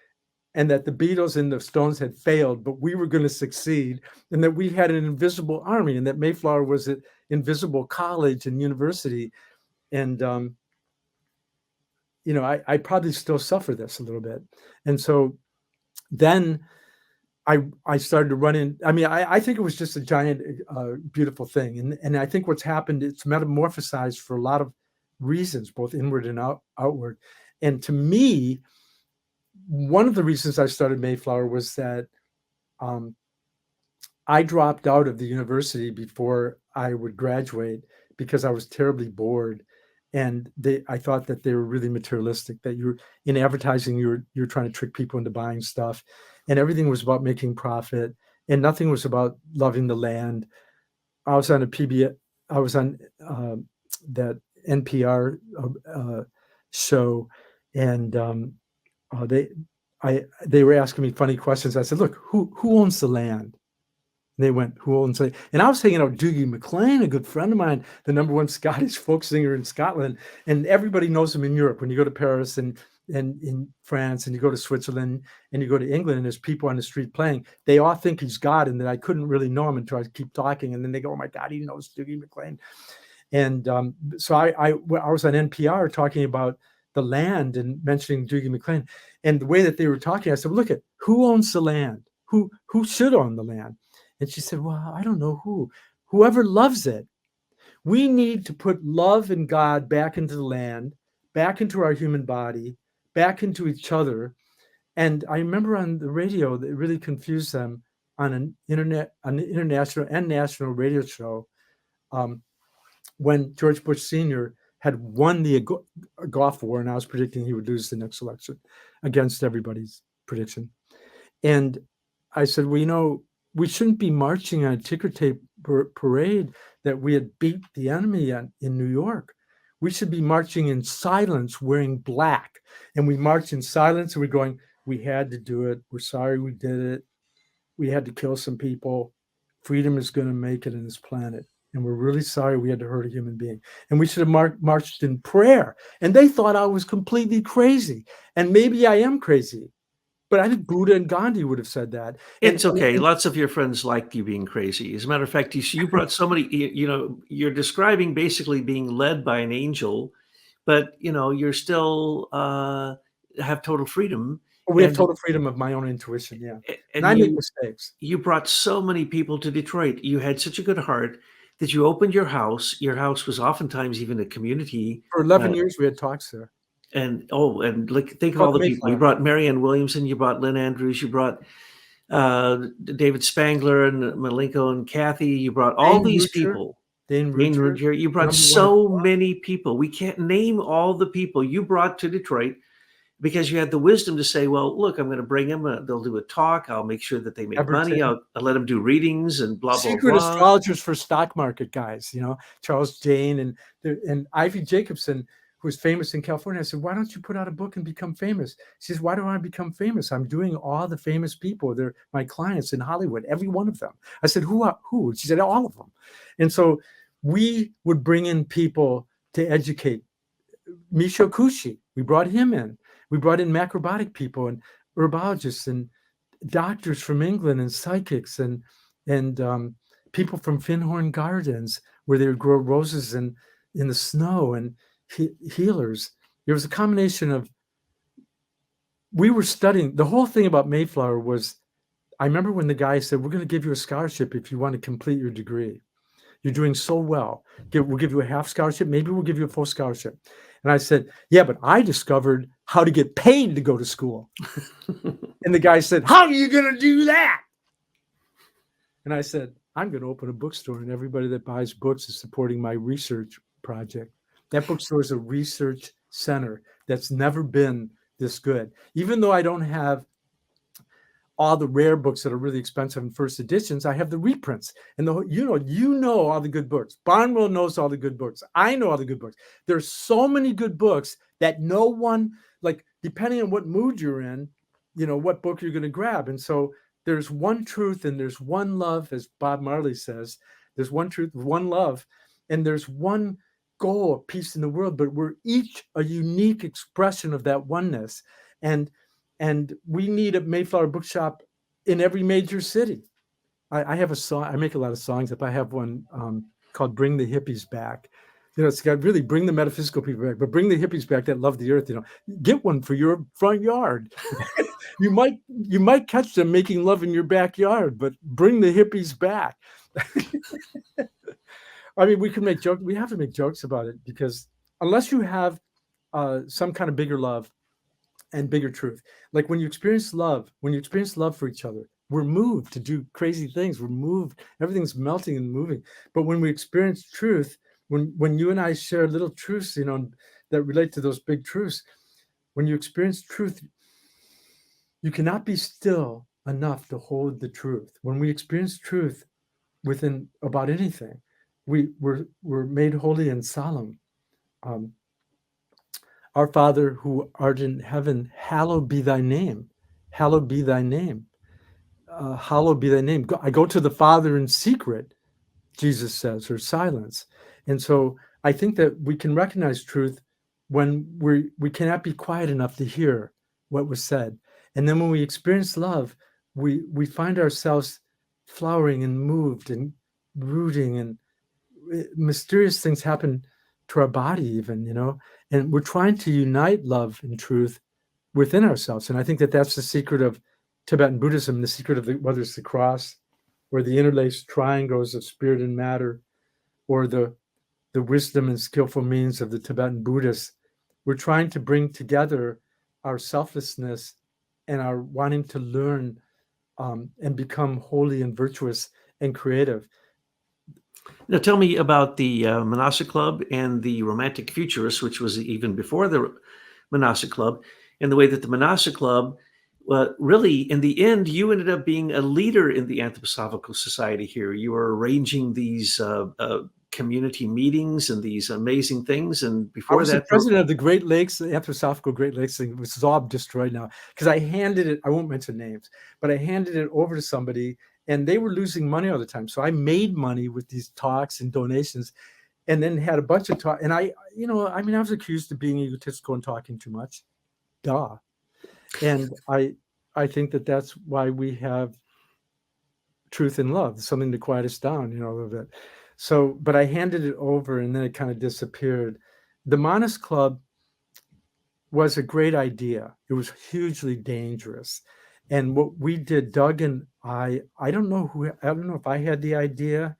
and that the Beatles and the Stones had failed, but we were going to succeed, and that we had an invisible army, and that Mayflower was an invisible college and university. And, I probably still suffer this a little bit. And so then I started to run in. I mean, I think it was just a giant, beautiful thing. And I think what's happened, it's metamorphosized for a lot of reasons, both inward and outward. And to me, one of the reasons I started Mayflower was that I dropped out of the university before I would graduate because I was terribly bored. And I thought that they were really materialistic, that you're in advertising, you're trying to trick people into buying stuff, and everything was about making profit, and nothing was about loving the land. I was on I was on that NPR show, and they were asking me funny questions. I said, "Look, who owns the land?" And they went, "Who owns it?" And I was hanging out with Dougie MacLean, a good friend of mine, the #1 Scottish folk singer in Scotland, and everybody knows him in Europe. When you go to Paris and in France, and you go to Switzerland, and you go to England, and there's people on the street playing, they all think he's God, and that I couldn't really know him until I keep talking, and then they go, "Oh my God, he knows Dougie MacLean." And so I was on NPR talking about the land and mentioning Dougie MacLean, and the way that they were talking, I said, "Look at who owns the land? Who should own the land?" And she said, "Well, I don't know whoever loves it. We need to put love and God back into the land, back into our human body, back into each other." And I remember on the radio, that it really confused them on an international and national radio show, when George Bush Sr. had won the Gulf War, and I was predicting he would lose the next election against everybody's prediction. And I said, "Well, we shouldn't be marching on a ticker tape parade that we had beat the enemy in New York. We should be marching in silence, wearing black." And we march in silence, and we're going, "We had to do it. We're sorry we did it. We had to kill some people. Freedom is going to make it in this planet. And we're really sorry we had to hurt a human being." And we should have marched in prayer. And they thought I was completely crazy. And maybe I am crazy. But I think Buddha and Gandhi would have said that. It's okay. Lots of your friends liked you being crazy. As a matter of fact, you brought somebody, you're describing basically being led by an angel, but, you're still have total freedom. We have total freedom of my own intuition, yeah. And I make mistakes. You brought so many people to Detroit. You had such a good heart that you opened your house. Your house was oftentimes even a community. For 11 years, we had talks there. And think of all the people. You brought Marianne Williamson, you brought Lynn Andrews, you brought David Spangler and Malenko and Kathy. You brought all these people. Dane Rudger. You brought so many people. We can't name all the people you brought to Detroit because you had the wisdom to say, "Well, look, I'm going to bring them. They'll do a talk. I'll make sure that they make money. I'll let them do readings and blah, blah, blah." Secret astrologers for stock market guys, Charles Jane and Ivy Jacobson, who was famous in California. I said, "Why don't you put out a book and become famous?" She says, "Why do I become famous? I'm doing all the famous people. They're my clients in Hollywood, every one of them." I said, Who? She said, "All of them." And so we would bring in people to educate. Michio Kushi, we brought him in. We brought in macrobiotic people and herbologists and doctors from England and psychics and people from Finhorn Gardens, where they would grow roses in the snow, and healers. There was a combination of, we were studying, the whole thing about Mayflower was, I remember when the guy said, "We're going to give you a scholarship if you want to complete your degree. You're doing so well. We'll give you a half scholarship. Maybe we'll give you a full scholarship." And I said, "Yeah, but I discovered how to get paid to go to school." And the guy said, "How are you going to do that?" And I said, "I'm going to open a bookstore, and everybody that buys books is supporting my research project." That bookstore is a research center that's never been this good. Even though I don't have all the rare books that are really expensive in first editions, I have the reprints. And you know all the good books. Barnwell knows all the good books. I know all the good books. There's so many good books that no one like depending on what mood you're in, what book you're going to grab. And so there's one truth and there's one love, as Bob Marley says. There's one truth, one love, and there's one goal of peace in the world, but we're each a unique expression of that oneness. And we need a Mayflower Bookshop in every major city. I have a song, I make a lot of songs up. I have one called Bring the Hippies Back. It's got really bring the metaphysical people back, but bring the hippies back that love the earth. Get one for your front yard. You might catch them making love in your backyard, but bring the hippies back. I mean, we can make jokes. We have to make jokes about it, because unless you have some kind of bigger love and bigger truth, like when you experience love for each other, we're moved to do crazy things. We're moved. Everything's melting and moving. But when we experience truth, when you and I share little truths, that relate to those big truths, when you experience truth, you cannot be still enough to hold the truth. When we experience truth within about anything, we're made holy and solemn. Our Father who art in heaven, hallowed be thy name. Hallowed be thy name. Hallowed be thy name. I go to the Father in secret, Jesus says, or silence. And so I think that we can recognize truth when we cannot be quiet enough to hear what was said. And then when we experience love, we find ourselves flowering and moved and rooting, and mysterious things happen to our body even, and we're trying to unite love and truth within ourselves. And I think that that's the secret of Tibetan Buddhism, the secret of whether it's the cross or the interlaced triangles of spirit and matter, or the wisdom and skillful means of the Tibetan Buddhists. We're trying to bring together our selflessness and our wanting to learn and become holy and virtuous and creative. Now, tell me about the Manasa Club and the Romantic Futurists, which was even before the Manasa Club, and the way that the Manasa Club, really, in the end, you ended up being a leader in the Anthroposophical Society here. You were arranging these community meetings and these amazing things. And before I was that, the president of the Great Lakes, the Anthroposophical Great Lakes thing, which is all destroyed now, because I handed it, I won't mention names, but I handed it over to somebody, and they were losing money all the time. So I made money with these talks and donations, and then had a bunch of talk. And I was accused of being egotistical and talking too much. Duh. And I think that that's why we have truth and love, something to quiet us down, a little bit. So, but I handed it over, and then it kind of disappeared. The Manas Club was a great idea. It was hugely dangerous. And what we did, Doug and I don't know if I had the idea.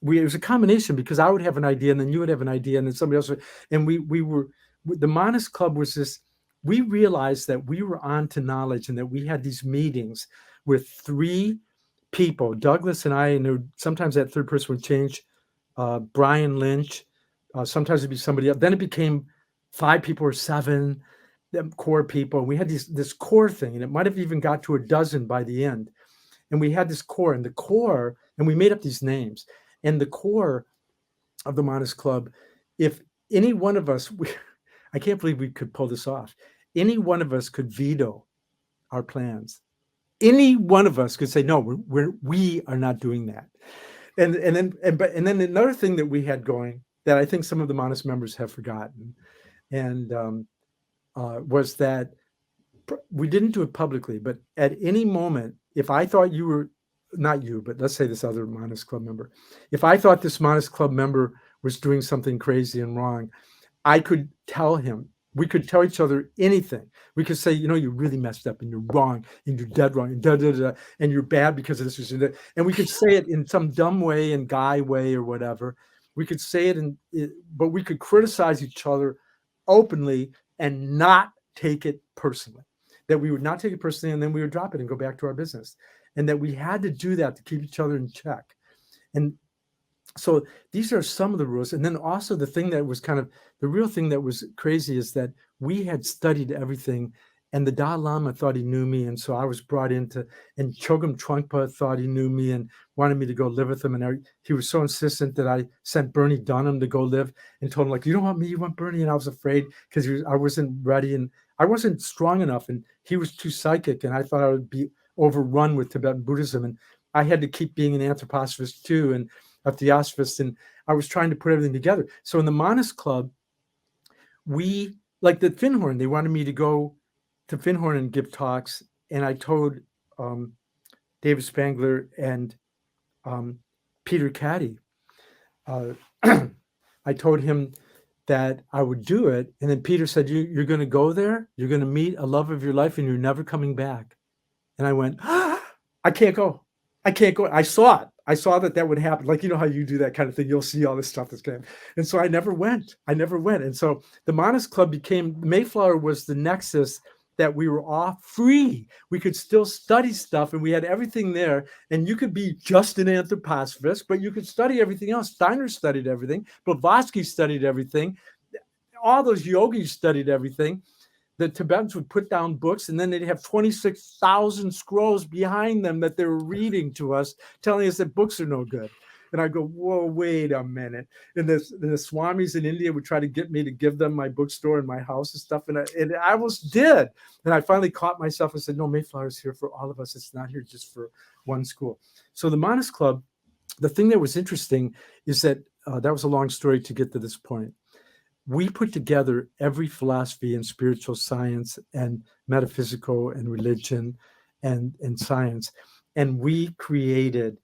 It was a combination, because I would have an idea, and then you would have an idea, and then somebody else would, and the Manas Club was this. We realized that we were on to knowledge, and that we had these meetings with three people, Douglas and I, and sometimes that third person would change, Brian Lynch, sometimes it'd be somebody else. Then it became 5 people or 7, them core people. And we had this core thing, and it might have even got to a dozen by the end. And we had this core, and we made up these names. And the core of the Manas Club, if any one of us, I can't believe we could pull this off. Any one of us could veto our plans. Any one of us could say, no, we are not doing that. And then another thing that we had going that I think some of the Manas members have forgotten, and was that we didn't do it publicly, but at any moment, if I thought you were, not you, but let's say this other Manas Club member, if I thought this Manas Club member was doing something crazy and wrong, I could tell him. We could tell each other anything. We could say, you really messed up, and you're wrong, and you're dead wrong, and da da da, and you're bad because of this and that. And we could say it in some dumb way and guy way or whatever. We could say it, but we could criticize each other openly and not take it personally. That we would not take it personally, and then we would drop it and go back to our business. And that we had to do that to keep each other in check. And so these are some of the rules. And then also the thing that was the real thing that was crazy is that we had studied everything, and the Dalai Lama thought he knew me. And so I was brought into, and Chogyam Trungpa thought he knew me and wanted me to go live with him. And he was so insistent that I sent Bernie Dunham to go live, and told him, like, you don't want me, you want Bernie. And I was afraid, because I wasn't ready. And I wasn't strong enough, and he was too psychic, and I thought I would be overrun with Tibetan Buddhism, and I had to keep being an anthroposophist too, and a theosophist, and I was trying to put everything together. So in the Monist Club, we, like the Finhorn, they wanted me to go to Finhorn and give talks, and I told David Spangler and Peter Caddy, I told him that I would do it, and then Peter said, "You're going to go there. You're going to meet a love of your life, and you're never coming back." And I went, "I can't go. I can't go." I saw it. I saw that would happen. Like, you know how you do that kind of thing. You'll see all this stuff that's going to happen. And so I never went. And so the Monist Club became, Mayflower was the nexus that we were all free. We could still study stuff, and we had everything there. And you could be just an anthroposophist, but you could study everything else. Steiner studied everything. Blavatsky studied everything. All those yogis studied everything. The Tibetans would put down books, and then they'd have 26,000 scrolls behind them that they were reading to us, telling us that books are no good. And I go, whoa, wait a minute. And the Swamis in India would try to get me to give them my bookstore and my house and stuff. And I almost did. And I finally caught myself and said, no, Mayflower's here for all of us. It's not here just for one school. So the Monist Club, the thing that was interesting is that that was a long story to get to this point. We put together every philosophy and spiritual science and metaphysical and religion and science. And we created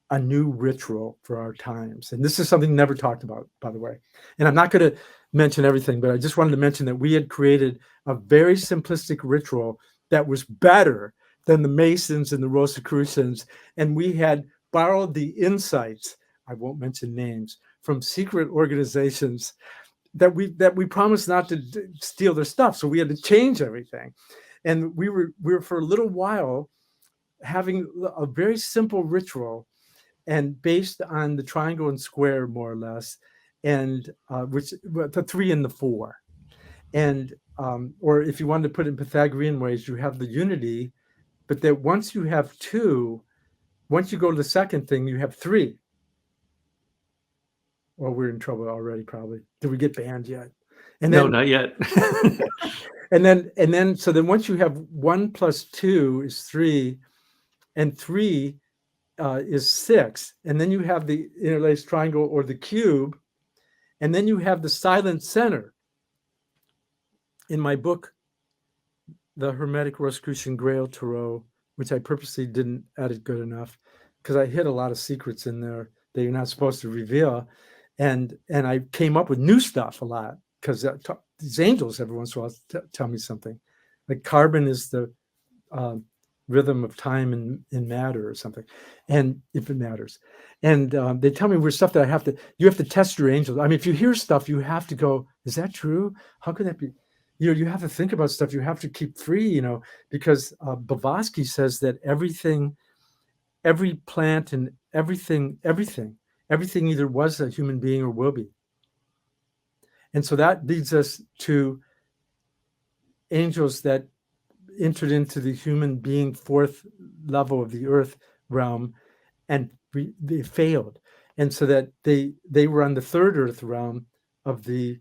a new ritual for our times. And this is something never talked about, by the way. And I'm not going to mention everything, but I just wanted to mention that we had created a very simplistic ritual that was better than the Masons and the Rosicrucians. And we had borrowed the insights, I won't mention names, from secret organizations that we promised not to steal their stuff. So we had to change everything. And we were for a little while having a very simple ritual, and based on the triangle and square, more or less, and which the 3 and the 4. And or if you wanted to put it in Pythagorean ways, you have the unity, but that once you have 2, once you go to the second thing, you have 3. Well, we're in trouble already, probably. Did we get banned yet? And no, not yet. and then so then once you have 1 plus 2 is 3, and 3 is 6, and then you have the interlaced triangle or the cube, and then you have the silent center. In my book, The Hermetic Rosicrucian Grail Tarot, which I purposely didn't edit good enough because I hid a lot of secrets in there that you're not supposed to reveal. And I came up with new stuff a lot because these angels every once in a while tell me something. Like carbon is the rhythm of time in matter or something, and if it matters. And they tell me weird stuff that you have to test your angels. I mean, if you hear stuff, you have to go, is that true? How could that be? You have to think about stuff. You have to keep free, because Blavatsky says that everything, every plant and everything either was a human being or will be. And so that leads us to angels that entered into the human being 4th level of the earth realm, and they failed. And so that they were on the 3rd earth realm of the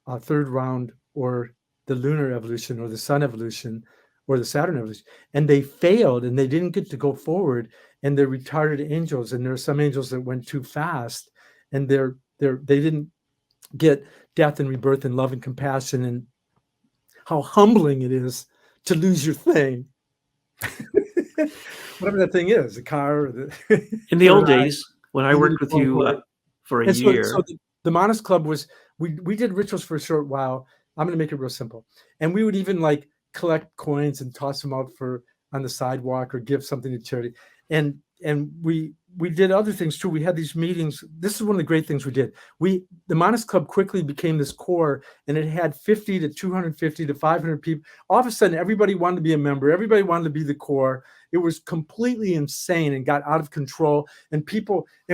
3rd round, or the lunar evolution, or the sun evolution, or the Saturn evolution. And they failed, and they didn't get to go forward. And they're retarded angels, and there are some angels that went too fast, and they didn't get death and rebirth and love and compassion, and how humbling it is to lose your thing. Whatever that thing is, the car. In the old days, when I worked with you for a year. So the Monist Club was, we did rituals for a short while. I'm going to make it real simple. And we would even like collect coins and toss them out on the sidewalk, or give something to charity. And we did other things too. We had these meetings. This is one of the great things we did. The Monist Club quickly became this core, and it had 50 to 250 to 500 people. All of a sudden, everybody wanted to be a member. Everybody wanted to be the core. It was completely insane and got out of control. And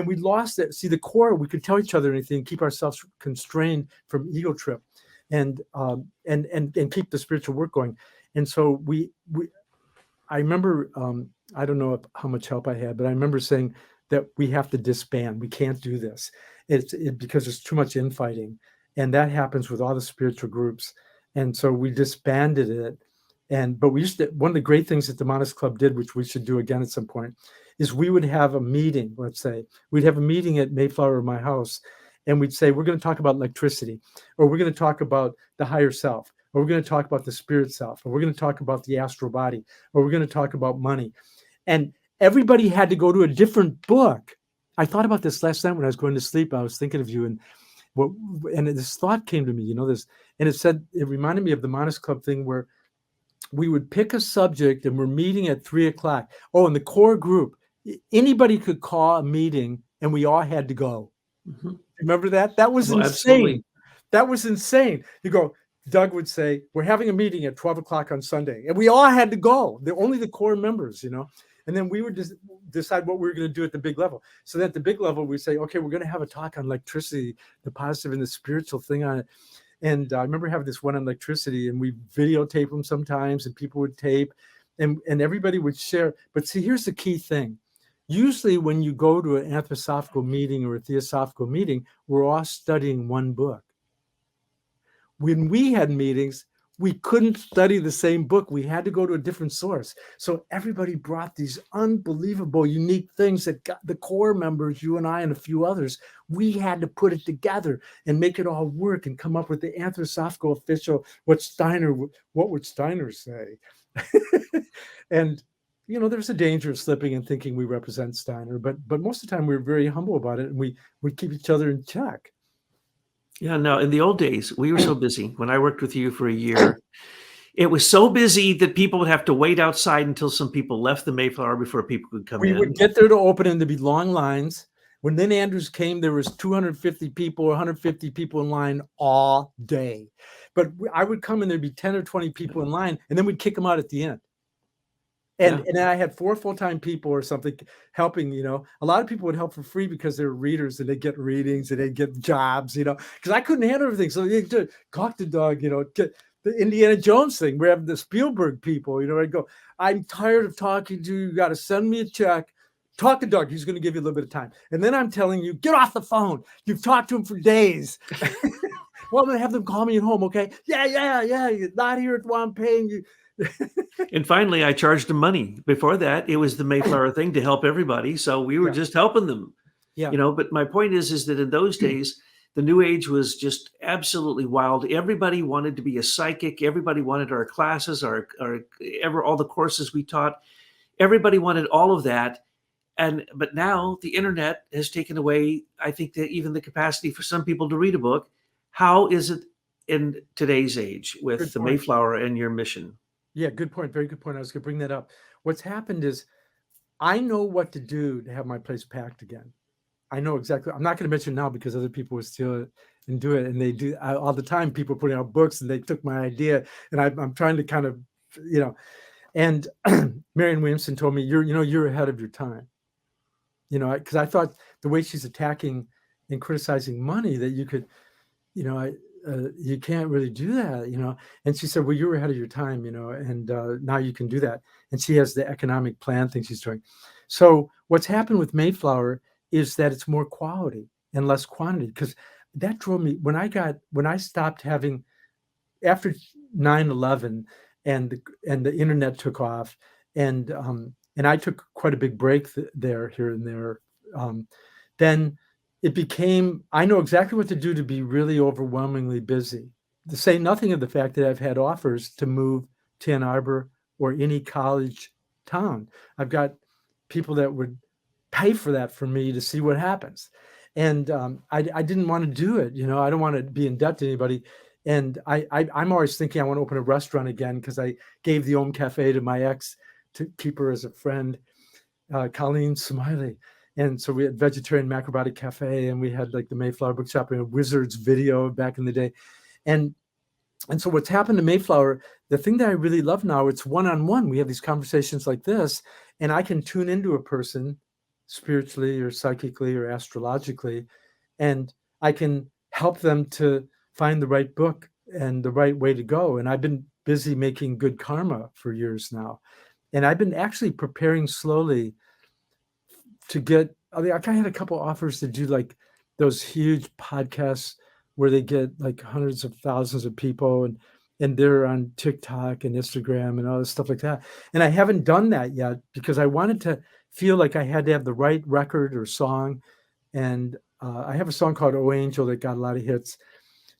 we lost it. See, the core, we could tell each other anything, keep ourselves constrained from ego trip, and keep the spiritual work going. And so I remember, I don't know how much help I had, but I remember saying that we have to disband. We can't do this. Because there's too much infighting. And that happens with all the spiritual groups. And so we disbanded it. But we used to, one of the great things that the Modest Club did, which we should do again at some point, is we would have a meeting. Let's say we'd have a meeting at Mayflower, my house, and we'd say, we're going to talk about electricity, or we're going to talk about the higher self, or we're going to talk about the spirit self, or we're going to talk about the astral body, or we're going to talk about money. And everybody had to go to a different book. I thought about this last night when I was going to sleep. I was thinking of you, and this thought came to me, and it reminded me of the Modest Club thing where we would pick a subject and we're meeting at 3:00. Oh, and the core group, anybody could call a meeting and we all had to go. Mm-hmm. Remember that? That was insane. Absolutely. That was insane. You go, Doug would say, we're having a meeting at 12:00 on Sunday, and we all had to go. Only the core members, and then we would just decide what we were going to do at the big level. So that at the big level, we say, okay, we're going to have a talk on electricity, the positive and the spiritual thing on it. And I remember having this one on electricity, and we videotape them sometimes, and people would tape, and everybody would share. But see, here's the key thing. Usually when you go to an anthroposophical meeting or a theosophical meeting, we're all studying one book. When we had meetings, we couldn't study the same book. We had to go to a different source. So everybody brought these unbelievable, unique things that got the core members, you and I and a few others, we had to put it together and make it all work and come up with the anthroposophical official, what would Steiner say? And, there's a danger of slipping and thinking we represent Steiner, but most of the time we're very humble about it, and we keep each other in check. Yeah, no, in the old days, we were so busy. When I worked with you for a year, it was so busy that people would have to wait outside until some people left the Mayflower before people could come in. We would get there to open, and there'd be long lines. When Lynn Andrews came, there was 250 people or 150 people in line all day. But I would come, and there'd be 10 or 20 people in line, and then we'd kick them out at the end. And I had 4 full-time people or something helping, a lot of people would help for free because they were readers, and they'd get readings and they'd get jobs, because I couldn't handle everything. So you talk to Doug, get the Indiana Jones thing. We have the Spielberg people, I'd go, I'm tired of talking to you. You got to send me a check. Talk to Doug. He's going to give you a little bit of time. And then I'm telling you, get off the phone. You've talked to him for days. Well, I'm going to have them call me at home. Okay. Yeah. You're not here while I'm paying you. And finally, I charged them money. Before that, it was the Mayflower thing to help everybody. So we were just helping them. Yeah. But my point is that in those days, the New Age was just absolutely wild. Everybody wanted to be a psychic. Everybody wanted our classes, all the courses we taught. Everybody wanted all of that. But now the internet has taken away, I think, that even the capacity for some people to read a book. How is it in today's age with the Mayflower and your mission? Yeah, good point. Very good point. I was going to bring that up. What's happened is I know what to do to have my place packed again. I know exactly. I'm not going to mention now because other people will steal it and do it. And they do all the time. People putting out books, and they took my idea. And I'm trying to kind of, and Marianne Williamson told me, you're ahead of your time. Because I thought the way she's attacking and criticizing money, that you could, you can't really do that, And she said, well, you were ahead of your time, and now you can do that. And she has the economic plan thing she's doing. So what's happened with Mayflower is that it's more quality and less quantity, because that drove me when I stopped having, after 9/11 and the internet took off, and I took quite a big break here and there. Then it became, I know exactly what to do to be really overwhelmingly busy. To say nothing of the fact that I've had offers to move to Ann Arbor or any college town. I've got people that would pay for that for me to see what happens. And I didn't want to do it. I don't want to be in debt to anybody. And I'm always thinking I want to open a restaurant again, because I gave the Om Cafe to my ex to keep her as a friend, Colleen Smiley. And so we had Vegetarian Macrobiotic Cafe, and we had like the Mayflower Bookshop and a Wizards video back in the day. And so what's happened to Mayflower, the thing that I really love now, it's one-on-one. We have these conversations like this, and I can tune into a person spiritually or psychically or astrologically, and I can help them to find the right book and the right way to go. And I've been busy making good karma for years now. And I've been actually preparing slowly to get, I had a couple offers to do like those huge podcasts where they get like hundreds of thousands of people. and they're on TikTok and Instagram and all this stuff like that. And I haven't done that yet because I wanted to feel like I had to have the right record or song. And I have a song called "Oh Angel" that got a lot of hits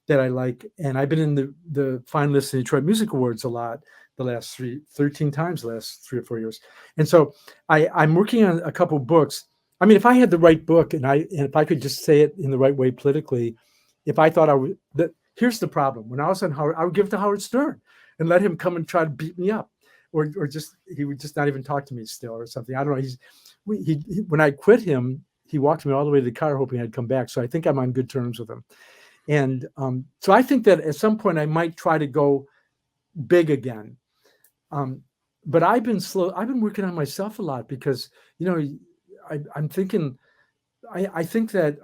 that I like. And I've been in the finalists in the Detroit Music Awards a lot the last 13 times the last 3 or 4 years. And so I'm working on a couple books. I mean, if I had the right book and if I could just say it in the right way politically, if I thought I would, here's the problem. When I was on Howard, I would give it to Howard Stern and let him come and try to beat me up, or just he would just not even talk to me still or something. I don't know. When I quit him, he walked me all the way to the car hoping I'd come back. So I think I'm on good terms with him. And so I think that at some point I might try to go big again. But I've been slow. I've been working on myself a lot because, I'm thinking, I think that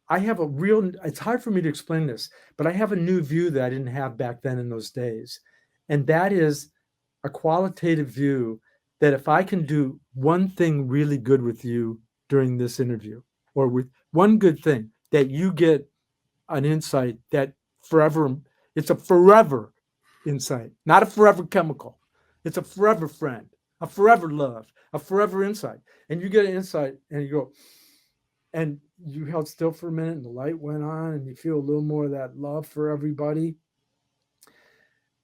I have it's hard for me to explain this, but I have a new view that I didn't have back then in those days. And that is a qualitative view that if I can do one thing really good with you during this interview, or with one good thing, that you get an insight that it's a forever insight, not a forever chemical. It's a forever friend, a forever love, a forever insight. And you get an insight and you go, and you held still for a minute and the light went on and you feel a little more of that love for everybody.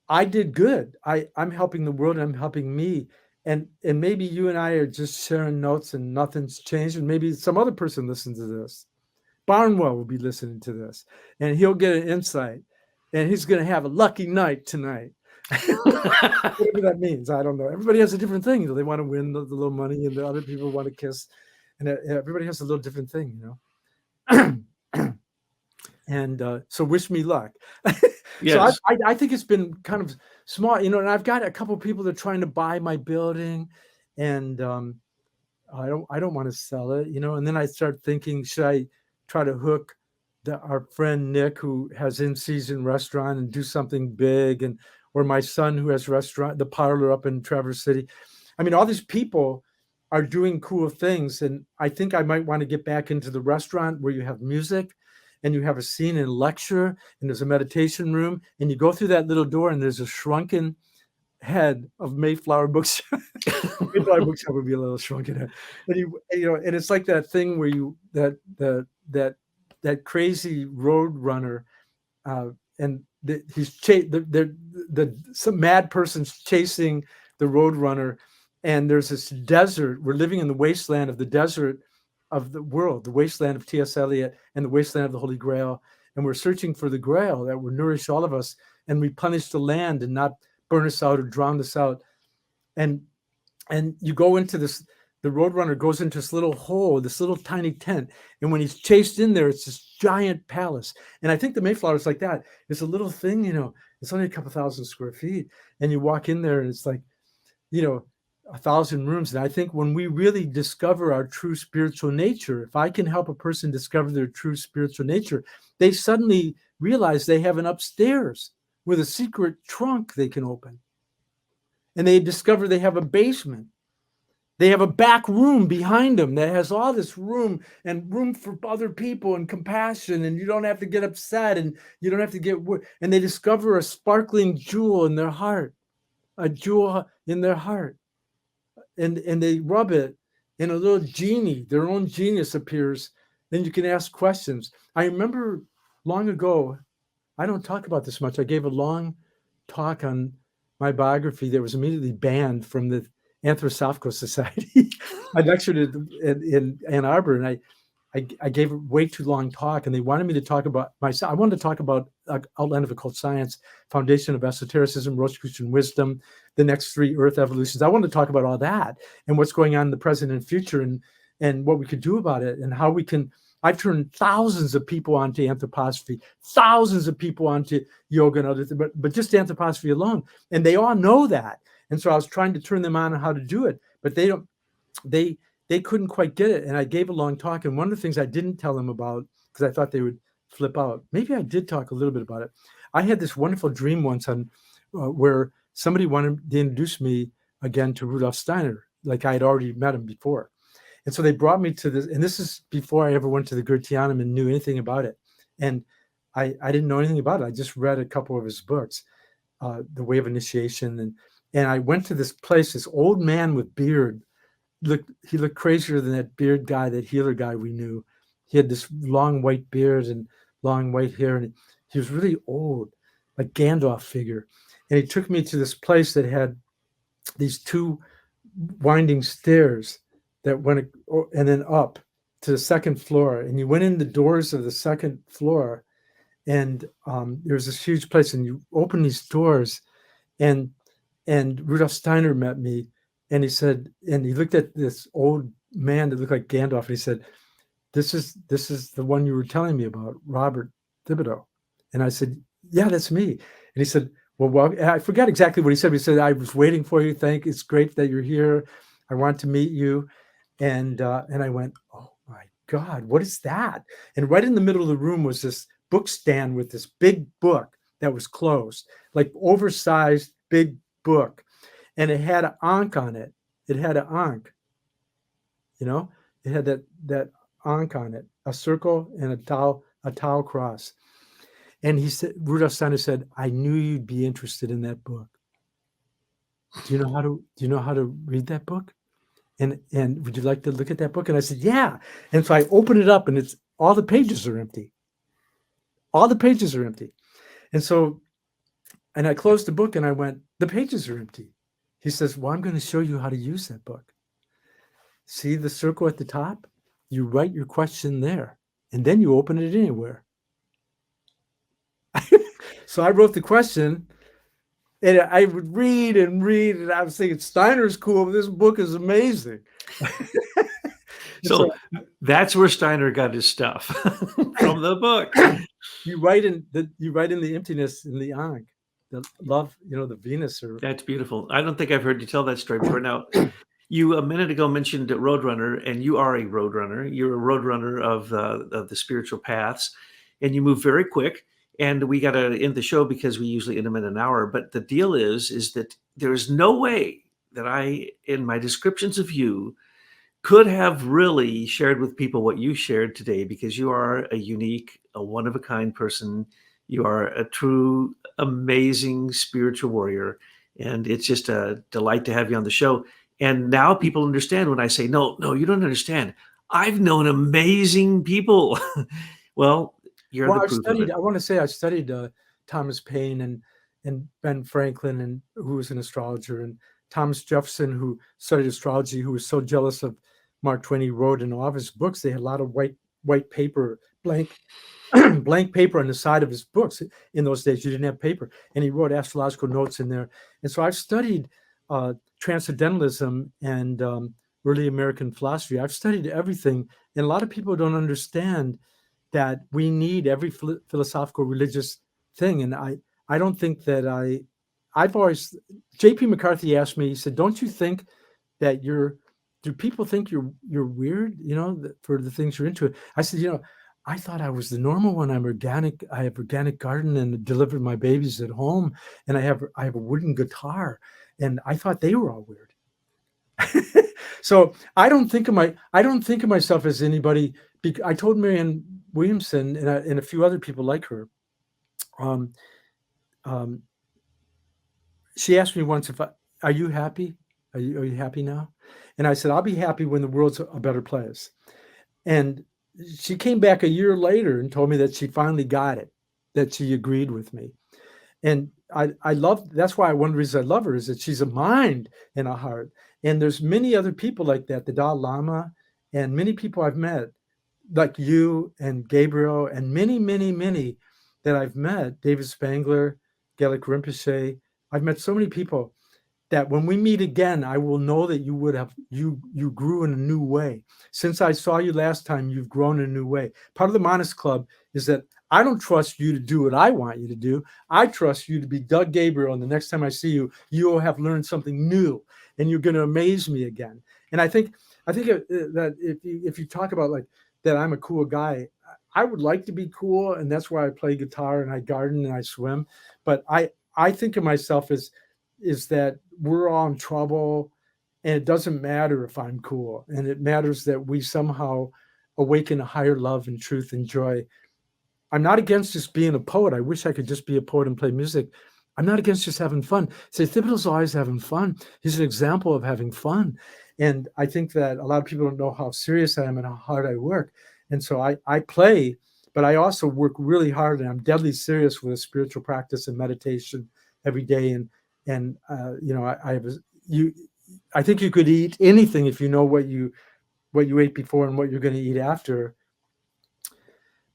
I did good. I'm helping the world and I'm helping me. And maybe you and I are just sharing notes and nothing's changed. And maybe some other person listens to this. Barnwell will be listening to this and he'll get an insight and he's going to have a lucky night tonight. Whatever that means, I don't know. Everybody has a different thing. They want to win the little money and the other people want to kiss. And everybody has a little different thing, And so wish me luck. Yes. So I think it's been kind of smart, and I've got a couple of people that are trying to buy my building, and I don't want to sell it, and then I start thinking, should I try to hook our friend Nick, who has in-season restaurant, and do something big, or my son who has the parlor up in Traverse City. I mean, all these people are doing cool things. And I think I might want to get back into the restaurant where you have music and you have a scene and lecture and there's a meditation room and you go through that little door and there's a shrunken head of Mayflower Bookshop. Mayflower Bookshop would be a little shrunken head. And it's like that thing where that crazy road runner and some mad person's chasing the road runner. And there's this desert. We're living in the wasteland of the desert of the world, the wasteland of T.S. Eliot and the wasteland of the Holy Grail. And we're searching for the Grail that will nourish all of us and replenish the land and not burn us out or drown us out. And you go into this, the Roadrunner goes into this little hole, this little tiny tent. And when he's chased in there, it's this giant palace. And I think the Mayflower is like that. It's a little thing, it's only a couple thousand square feet. And you walk in there and it's like, 1,000 rooms. And I think when we really discover our true spiritual nature, if I can help a person discover their true spiritual nature, they suddenly realize they have an upstairs with a secret trunk they can open. And they discover they have a basement. They have a back room behind them that has all this room and room for other people and compassion. And you don't have to get upset and you don't have to get, and they discover a sparkling jewel in their heart, a jewel in their heart. And they rub it, and a little genie, their own genius appears. Then you can ask questions. I remember long ago, I don't talk about this much. I gave a long talk on my biography that was immediately banned from the Anthroposophical Society. I lectured in Ann Arbor, and I gave a way too long talk, and they wanted me to talk about myself. I wanted to talk about Outline of Occult Science, Foundation of Esotericism, Rosicrucian Wisdom, the next 3 Earth evolutions. I wanted to talk about all that and what's going on in the present and future and what we could do about it and how we can. I've turned thousands of people onto anthroposophy, thousands of people onto yoga and other things, but just anthroposophy alone. And they all know that. And so I was trying to turn them on how to do it, but they couldn't quite get it. And I gave a long talk. And one of the things I didn't tell them about, because I thought they would flip out, maybe I did talk a little bit about it. I had this wonderful dream once on where somebody wanted to introduce me again to Rudolf Steiner, like I had already met him before. And so they brought me to this, and this is before I ever went to the Goetheanum and knew anything about it. And I didn't know anything about it. I just read a couple of his books. the way of initiation, and I went to this place. This old man with beard he looked crazier than that beard guy, that healer guy we knew. He had this long white beard and long white hair, and he was really old, like Gandalf figure. And he took me to this place that had these two winding stairs that went and then up to the second floor. And you went in the doors of the second floor, and there was this huge place, and you open these doors, and Rudolf Steiner met me, and he said, and he looked at this old man that looked like Gandalf, and he said, this is the one you were telling me about, Robert Thibodeau. And I said, yeah, that's me. And he said, well, I forgot exactly what he said. He said, I was waiting for you. It's great that you're here. I want to meet you. And I went, oh my God, what is that? And right in the middle of the room was this book stand with this big book that was closed, like oversized big book. And it had an Ankh on it. It had an Ankh, it had that Ankh on it, a circle and a tau cross. And he said, Rudolf Steiner said, I knew you'd be interested in that book. Do you know how to read that book? And would you like to look at that book? And I said, yeah. And so I opened it up, and it's all the pages are empty. All the pages are empty. And I closed the book, and I went, the pages are empty. He says, well, I'm going to show you how to use that book. See the circle at the top? You write your question there, and then you open it anywhere. So I wrote the question, and I would read, and I was thinking, Steiner's cool, but this book is amazing. So that's where Steiner got his stuff, from the book. You write in the emptiness in the Ankh, the love, the Venus. That's beautiful. I don't think I've heard you tell that story before. Now, you a minute ago mentioned Roadrunner, and you are a Roadrunner. You're a Roadrunner of the spiritual paths, and you move very quick. And we got to end the show because we usually end them in an hour. But the deal is that there is no way that I, in my descriptions of you, could have really shared with people what you shared today, because you are a unique, a one-of-a-kind person. You are a true, amazing spiritual warrior. And it's just a delight to have you on the show. And now people understand when I say, no, you don't understand. I've known amazing people. Well, you're the proof of it. I want to say I studied Thomas Paine and Ben Franklin, and who was an astrologer, and Thomas Jefferson, who studied astrology, who was so jealous of Mark Twain. He wrote in all of his books, they had a lot of white paper, blank paper on the side of his books. In those days, you didn't have paper. And he wrote astrological notes in there. And so I've studied transcendentalism and early American philosophy. I've studied everything. And a lot of people don't understand that we need every philosophical religious thing. And I don't think that I've always, J.P. McCarthy asked me, he said, don't you think that do people think you're weird, for the things you're into? I said, I thought I was the normal one. I'm organic. I have organic garden and delivered my babies at home. And I have a wooden guitar, and I thought they were all weird. So I don't think of myself as anybody. I told Marianne Williamson and a few other people like her. She asked me once, are you happy? Are you happy now? And I said, I'll be happy when the world's a better place. And she came back a year later and told me that she finally got it, that she agreed with me. And I love, that's why one reason I love her is that she's a mind and a heart. And there's many other people like that, the Dalai Lama, and many people I've met, like you and Gabriel, and many, many, many that I've met, David Spangler, Gelek Rinpoche. I've met so many people that when we meet again, I will know that you grew in a new way. Since I saw you last time, you've grown in a new way. Part of the Monist Club is that I don't trust you to do what I want you to do. I trust you to be Doug Gabriel, and the next time I see you, you'll have learned something new, and you're going to amaze me again. And I think that if you talk about like that, I'm a cool guy. I would like to be cool, and that's why I play guitar and I garden and I swim. But I think of myself as is that we're all in trouble, and it doesn't matter if I'm cool, and it matters that we somehow awaken a higher love and truth and joy. I'm not against just being a poet. I wish I could just be a poet and play music. I'm not against just having fun. Say Thibodeau's always having fun. He's an example of having fun. And I think that a lot of people don't know how serious I am and how hard I work. And so I play, but I also work really hard, and I'm deadly serious with a spiritual practice and meditation every day. And you know, I think you could eat anything if you know what you ate before and what you're going to eat after.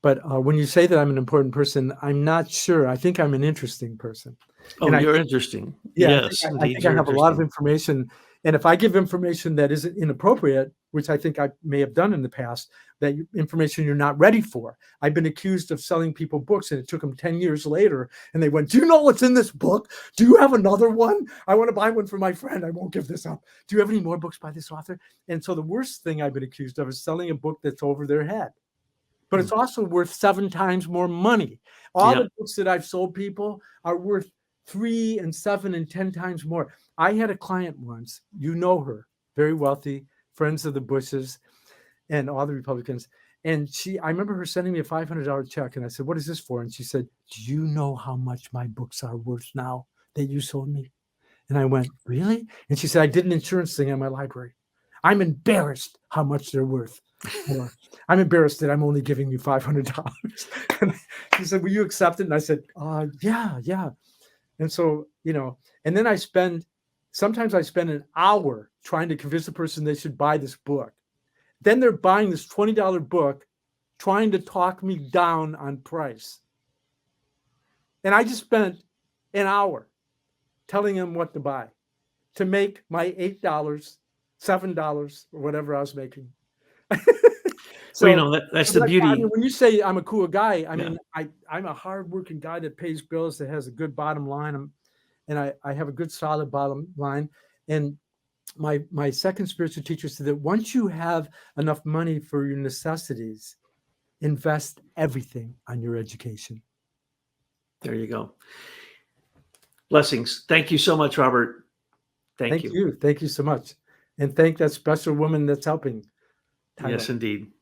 But when you say that I'm an important person, I'm not sure. I think I'm an interesting person. Oh, And you're interesting. yeah, Yes, I indeed, think I you're have a lot of interesting. information. And if I give information that isn't inappropriate, which I think I may have done in the past, that information you're not ready for. I've been accused of selling people books, and it took them 10 years later. And they went, "Do you know what's in this book? Do you have another one? I want to buy one for my friend. I won't give this up. Do you have any more books by this author?" And so the worst thing I've been accused of is selling a book that's over their head. But it's also worth 7 times more money. All Yeah. the books that I've sold people are worth 3 and 7 and 10 times more. I had a client once, you know her, very wealthy, friends of the Bushes and all the Republicans. And I remember her sending me a $500 check. And I said, "What is this for?" And she said, "Do you know how much my books are worth now that you sold me?" And I went, "Really?" And she said, "I did an insurance thing on my library. I'm embarrassed how much they're worth. Or, I'm embarrassed that I'm only giving you $500. And she said, "Will you accept it?" And I said, yeah. And so, you know, and then sometimes I spend an hour trying to convince the person they should buy this book. Then they're buying this $20 book, trying to talk me down on price. And I just spent an hour telling them what to buy to make my $8, $7, or whatever I was making. Well, you So know, that's the I beauty. mean, when you say I'm a cool guy, I Yeah. mean, I'm a hardworking guy that pays bills, that has a good bottom line, and I have a good solid bottom line. And my second spiritual teacher said that once you have enough money for your necessities, invest everything on your education. There you go. Blessings. Thank you so much, Robert. Thank you. Thank you so much, and thank that special woman that's helping. Yes, Tyler. indeed.